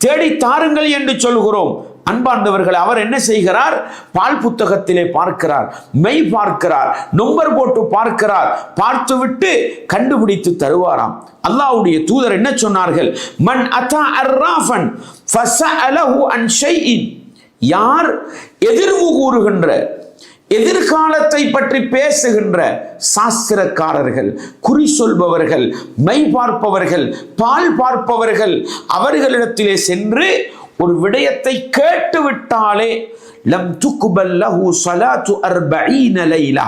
Speaker 1: தேடி தாருங்கள் என்று சொல்கிறோம். அன்பார்ந்தவர்கள், அவர் என்ன செய்கிறார்? பால் புத்தகத்திலே பார்க்கிறார், மெய் பார்க்கிறார், நொம்பர் போட்டு பார்க்கிறார், பார்த்துவிட்டு கண்டுபிடித்து தருவாராம். அல்லாஹ்வுடைய தூதர் என்ன சொன்னார்கள்? மன் அத்தா அர்ராஃபன் ஃபஸஅலஹு அன் ஷைஇன், யார் எதிர்வு கூறுகின்ற, எதிர்காலத்தை பற்றி பேசுகின்ற சாஸ்திரக்காரர்கள், குறி சொல்பவர்கள், மை பார்ப்பவர்கள், பால் பார்ப்பவர்கள், அவர்களிடத்திலே சென்று ஒரு விடயத்தை கேட்டுவிட்டாலே லம் துக்பல் லஹு ஸலாத்து 40 லைலா,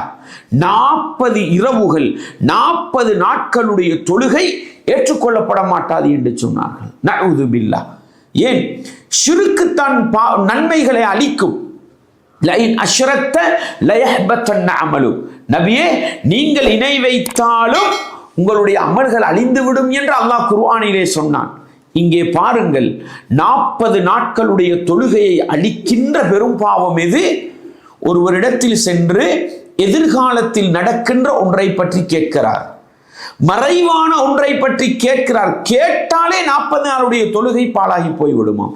Speaker 1: 40 இரவுகள் 40 நாட்களுடைய தொழுகை ஏற்றுக்கொள்ளப்பட மாட்டாது என்று சொன்னார்கள். நஊது பில்லாஹ். ஏன்? ஷிர்க் தான் நன்மைகளை அளிக்கும். லஇன் அஷ்ரக்த லயஹ்பத்தன்ன அமலு, நபியே நீங்கள் இணை வைத்தாலும் உங்களுடைய அமல்கள் அழிந்துவிடும் என்று அல்லாஹ் குர்ஆனிலே சொன்னான். இங்கே பாருங்கள், 40 நாட்களுடைய தொழுகையை அளிக்கின்ற பெரும் பாவம் எது? ஒருவரிடத்தில் சென்று எதிர்காலத்தில் நடக்கின்ற ஒன்றை பற்றி கேட்கிறார், மறைவான ஒன்றை பற்றி கேட்கிறார். கேட்டாலே 40 நாளுடைய தொழுகை பாழாகி போய்விடுமா?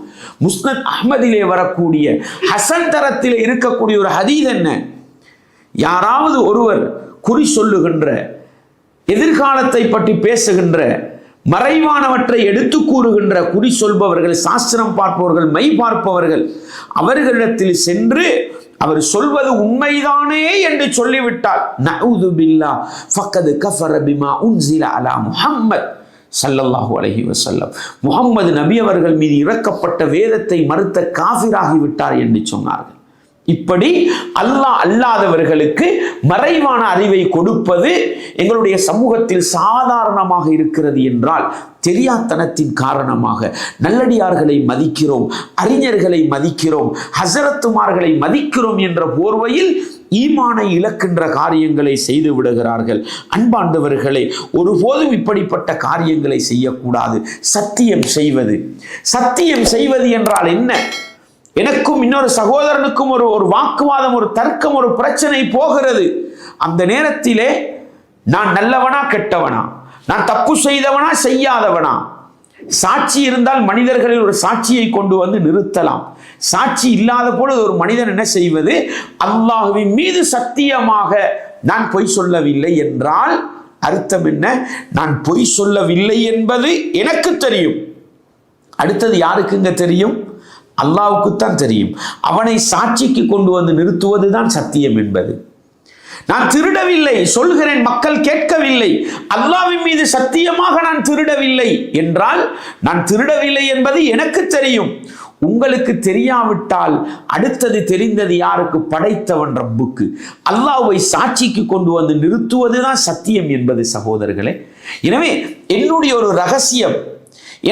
Speaker 1: முஸ்னத் அஹ்மதிலே வரக்கூடிய ஹசன் தரத்திலே இருக்கக்கூடிய ஒரு ஹதீஸ் என்ன? யாராவது ஒருவர் குறி சொல்லுகின்ற, எதிர்காலத்தை பற்றி பேசுகின்ற, மறைவானவற்றை எடுத்து கூறுகின்ற குறி சொல்பவர்கள், சாஸ்திரம் பார்ப்பவர்கள், மை பார்ப்பவர்கள், அவர்களிடத்தில் சென்று அவர் சொல்வது உண்மைதானே என்று சொல்லிவிட்டால் நஊது பில்லாஹ் ஃபக்கத் கஃபர பிமா உன்ஸில அலா முஹம்மத் ஸல்லல்லாஹு அலைஹி வஸல்லம், முஹம்மது நபி அவர்கள் மீது இறக்கப்பட்ட வேதத்தை மறுத்த காஃபிராகிவிட்டார் என்று சொன்னார்கள். இப்படி அல்லாஹ் அல்லாதவர்களுக்கு மறைவான அறிவை கொடுப்பது எங்களுடைய சமூகத்தில் சாதாரணமாக இருக்கிறது என்றால், தெரியாத்தனத்தின் காரணமாக நல்லடியார்களை மதிக்கிறோம், அறிஞர்களை மதிக்கிறோம், ஹஸரத்துமார்களை மதிக்கிறோம் என்ற போர்வையில் ஈமானை இழக்கின்ற காரியங்களை செய்து விடுகிறார்கள். அன்பார்ந்தவர்களே, ஒருபோதும் இப்படிப்பட்ட காரியங்களை செய்யக்கூடாது. சத்தியம் செய்வது என்றால் என்ன? எனக்கும் இன்னொரு சகோதரனுக்கும் ஒரு வாக்குவாதம், ஒரு தர்க்கம், ஒரு பிரச்சனை போகிறது. அந்த நேரத்திலே நான் நல்லவனா கெட்டவனா, நான் தப்பு செய்தவனா செய்யாதவனா, சாட்சி இருந்தால் மனிதர்களில் ஒரு சாட்சியை கொண்டு வந்து நிறுத்தலாம். சாட்சி இல்லாத பொழுது ஒரு மனிதன் என்ன செய்வது? அல்லாஹ்வின் மீது சத்தியமாக நான் பொய் சொல்லவில்லை என்றால் அர்த்தம் என்ன? நான் பொய் சொல்லவில்லை என்பது எனக்கு தெரியும். அடுத்தது யாருக்குங்க தெரியும்? அல்லாஹ்வுக்குத்தான் தெரியும். அவனை சாட்சிக்கு கொண்டு வந்து நிறுத்துவதுதான் சத்தியம் என்பது. நான் திருடவில்லை சொல்கிறேன், மக்கள் கேட்கவில்லை. அல்லாஹ்வின் மீது சத்தியமாக நான் திருடவில்லை என்றால் நான் திருடவில்லை என்பது எனக்கு தெரியும். உங்களுக்கு தெரியாவிட்டால் அடுத்தது தெரிந்தது யாருக்கு? படைத்தவன் ரப்புக்கு. அல்லாஹ்வை சாட்சிக்கு கொண்டு வந்து நிறுத்துவதுதான் சத்தியம் என்பது சகோதரர்களே. எனவே என்னுடைய ஒரு ரகசியம்,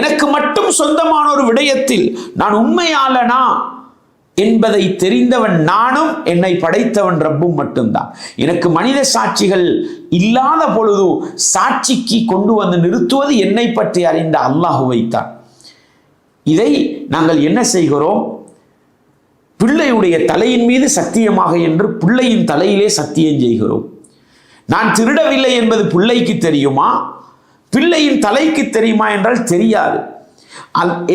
Speaker 1: எனக்கு மட்டும் சொந்தமான ஒரு விடயத்தில் நான் உண்மையாளனா என்பதை தெரிந்தவன் நானும், என்னை படைத்தவன் ரப்பும் மட்டும்தான். எனக்கு மனித சாட்சிகள் இல்லாத பொழுது சாட்சிக்கு கொண்டு வந்து நிறுத்துவது என்னை பற்றி அறிந்த அல்லாஹுவைத்தான். இதை நாங்கள் என்ன செய்கிறோம்? பிள்ளையுடைய தலையின் மீது சத்தியமாக என்று பிள்ளையின் தலையிலே சத்தியம் செய்கிறோம். நான் திருடவில்லை என்பது பிள்ளைக்கு தெரியுமா? பிள்ளையின் தலைக்கு தெரியுமா என்றால் தெரியாது.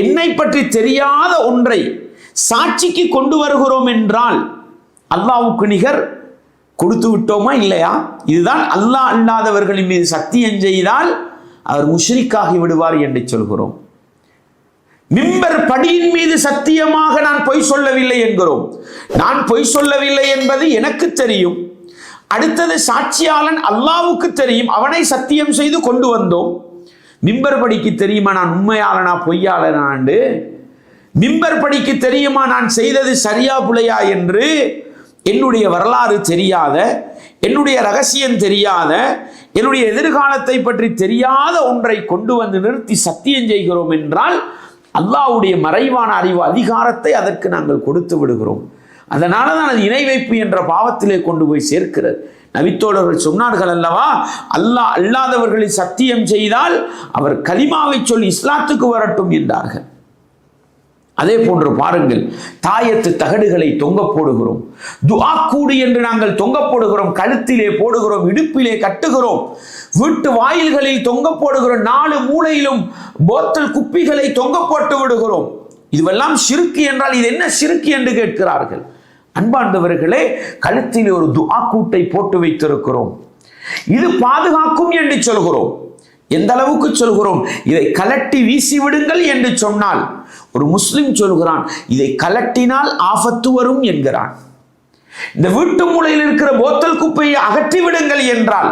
Speaker 1: என்னை பற்றி தெரியாத ஒன்றை சாட்சிக்கு கொண்டு வருகிறோம் என்றால் அல்லாஹ்வுக்கு நிகர் கொடுத்து விட்டோமா இல்லையா? இதுதான் அல்லாஹ் அல்லாதவர்களின் மீது சத்தியம் செய்தால் அவர் முஷ்ரிக்காகி விடுவார் என்று சொல்கிறோம். மிம்பர் படியின் மீது சத்தியமாக நான் பொய் சொல்லவில்லை என்கிறோம். நான் பொய் சொல்லவில்லை என்பது எனக்கு தெரியும். அடுத்தது சாட்சியாளன் அல்லாஹ்வுக்கு தெரியும். அவனை சத்தியம் செய்து கொண்டு வந்தோம். மிம்பர் படிக்கு தெரியுமா நான் உண்மையாளனா பொய்யாளனாண்டு? மிம்பர் படிக்கு தெரியுமா நான் செய்தது சரியா புலையா என்று? என்னுடைய வரலாறு தெரியாத, என்னுடைய ரகசியம் தெரியாத, என்னுடைய எதிர்காலத்தை பற்றி தெரியாத ஒன்றை கொண்டு வந்து நிறுத்தி சத்தியம் செய்கிறோம் என்றால் அல்லாஹ்வுடைய மறைவான அறிவு அதிகாரத்தை அதற்கு நாங்கள் கொடுத்து விடுகிறோம். அதனால தான் அது இணை வைப்பு என்ற பாவத்திலே கொண்டு போய் சேர்க்கிறது. நபித்தோழர்கள் சொன்னார்கள் அல்லவா, அல்லாஹ் அல்லாதவர்களை சத்தியம் செய்தால் அவர் கலிமாவை சொல்லி இஸ்லாத்துக்கு வரட்டும் என்றார்கள். அதே போன்று பாருங்கள், தாயத்து தகடுகளை தொங்க போடுகிறோம். துஆ கூடு என்று நாங்கள் தொங்க போடுகிறோம். கழுத்திலே போடுகிறோம், இடுப்பிலே கட்டுகிறோம், வீட்டு வாயில்களில் தொங்க போடுகிறோம், 4 மூலையிலும் போத்தல் குப்பிகளை தொங்க போட்டு விடுகிறோம். இதுவெல்லாம் ஷிர்க் என்றால் இது என்ன ஷிர்க் என்று கேட்கிறார்கள். அன்பார்ந்தவர்களே, கழுத்தில் ஒரு துஆ கூட்டை போட்டு வைத்திருக்கிறோம். இது பாதுகாக்கும் என்று சொல்கிறோம். எந்த அளவுக்கு சொல்கிறோம்? இதை கலட்டி வீசி விடுங்கள் என்று சொன்னால் ஒரு முஸ்லிம் சொல்கிறான், இதை கலட்டினால் ஆபத்து வரும் என்கிறான். இந்த வீட்டு மூலையில் இருக்கிற போத்தல் குப்பையை அகற்றி விடுங்கள் என்றால்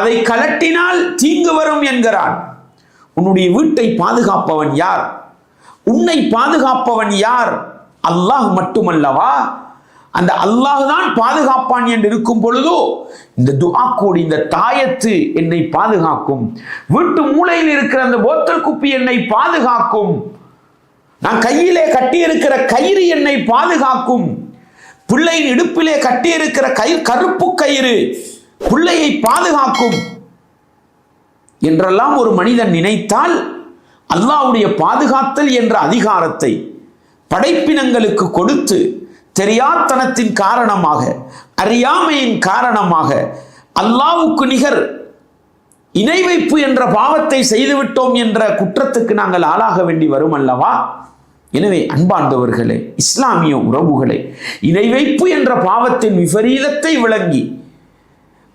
Speaker 1: அதை கலட்டினால் தீங்கு வரும் என்கிறான். உன்னுடைய வீட்டை பாதுகாப்பவன் யார்? உன்னை பாதுகாப்பவன் யார்? அல்லாஹ் மட்டுமல்லவா? அந்த அல்லாஹ் தான் பாதுகாப்பான் என்று இருக்கும் பொழுதோ இந்த துஆ கூடி, இந்த தாயத்து என்னை பாதுகாக்கும். வீட்டு மூலையில் இருக்கிற அந்த போத்தல் குப்பி என்னை பாதுகாக்கும். நான் கையிலே கட்டியிருக்கிற கயிறு என்னை பாதுகாக்கும். பிள்ளையின் இடுப்பிலே கட்டியிருக்கிற கயிறு, கருப்பு கயிறு பிள்ளையை பாதுகாக்கும் என்றெல்லாம் ஒரு மனிதன் நினைத்தால் அல்லாஹ்வுடைய பாதுகாத்தல் என்ற அதிகாரத்தை படைப்பினங்களுக்கு கொடுத்து தெரியாத்தனத்தின் காரணமாக, அறியாமையின் காரணமாக அல்லாஹ்வுக்கு நிகர் இணை வைப்பு என்ற பாவத்தை செய்துவிட்டோம் என்ற குற்றத்துக்கு நாங்கள் ஆளாக வேண்டி வரும் அல்லவா? எனவே அன்பார்ந்தவர்களே, இஸ்லாமிய உறவுகளே, இணை வைப்பு என்ற பாவத்தின் விபரீதத்தை விளங்கி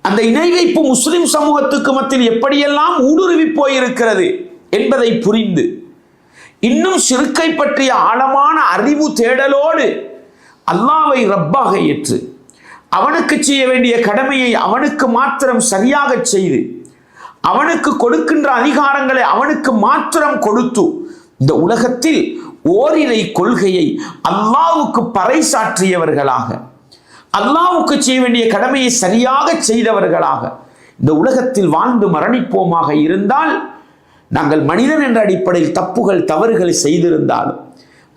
Speaker 1: அந்த இணை வைப்பு முஸ்லிம் சமூகத்துக்கு மத்தியில் எப்படியெல்லாம் ஊடுருவி போயிருக்கிறது என்பதை புரிந்து இன்னும் ஷிர்க்கை பற்றிய ஆழமான அறிவு தேடலோடு அல்லாஹ்வை ரப்பாக ஏற்று அவனுக்கு செய்ய வேண்டிய கடமையை அவனுக்கு மாத்திரம் சரியாக செய்து அவனுக்கு கொடுக்கின்ற அதிகாரங்களை அவனுக்கு மாத்திரம் கொடுத்து இந்த உலகத்தில் ஓரிரை கொள்கையை அல்லாஹ்வுக்கு பறைசாற்றியவர்களாக, அல்லாஹ்வுக்கு செய்ய வேண்டிய கடமையை சரியாக செய்தவர்களாக இந்த உலகத்தில் வாழ்ந்து மரணிப்போமாக இருந்தால், நாங்கள் மனிதன் என்ற அடிப்படையில் தப்புகள் தவறுகளை செய்திருந்தாலும்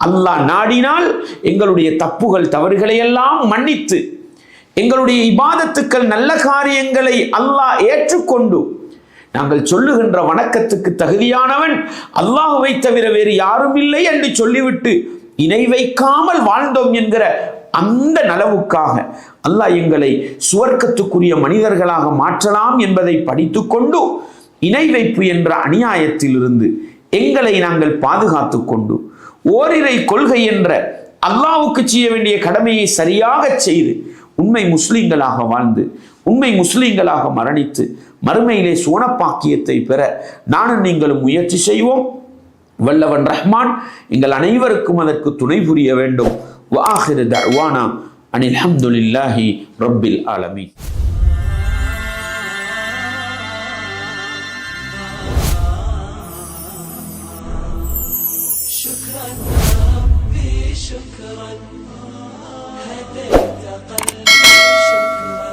Speaker 1: அல்லாஹ் நாடினால் எங்களுடைய தப்புகள் தவறுகளை எல்லாம் மன்னித்து எங்களுடைய இபாதத்துக்கள் நல்ல காரியங்களை அல்லாஹ் ஏற்றுக்கொண்டு நாங்கள் சொல்லுகின்ற வணக்கத்துக்கு தகுதியானவன் அல்லாஹ்வை தவிர வேறு யாரும் இல்லை என்று சொல்லிவிட்டு இணை வைக்காமல் வாழ்ந்தோம் என்கிற அந்த நலவுக்காக அல்லாஹ் எங்களை சுவர்க்கத்துக்குரிய மனிதர்களாக மாற்றலாம் என்பதை படித்துக்கொண்டு இணை வைப்பு என்ற அநியாயத்திலிருந்து எங்களை நாங்கள் பாதுகாத்து கொண்டு ஓரிரை கொள்கை என்ற அல்லாஹ்வுக்கு செய்ய வேண்டிய கடமையை சரியாக செய்து உண்மை முஸ்லிம்களாக வாழ்ந்து உண்மை முஸ்லிம்களாக மரணித்து மறுமையிலே சோனப்பாக்கியத்தை பெற நானும் நீங்களும் முயற்சி செய்வோம். வல்லவன் ரஹ்மான் எங்கள் அனைவருக்கும் அதற்கு துணை புரிய வேண்டும். வஆகிரு தஅவானா அனில் ஹம்துலில்லாஹி ரப்பில் ஆலமீன்.
Speaker 2: شكرا هديت قلبي شكرا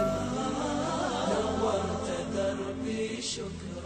Speaker 2: نورت دربي شكرا.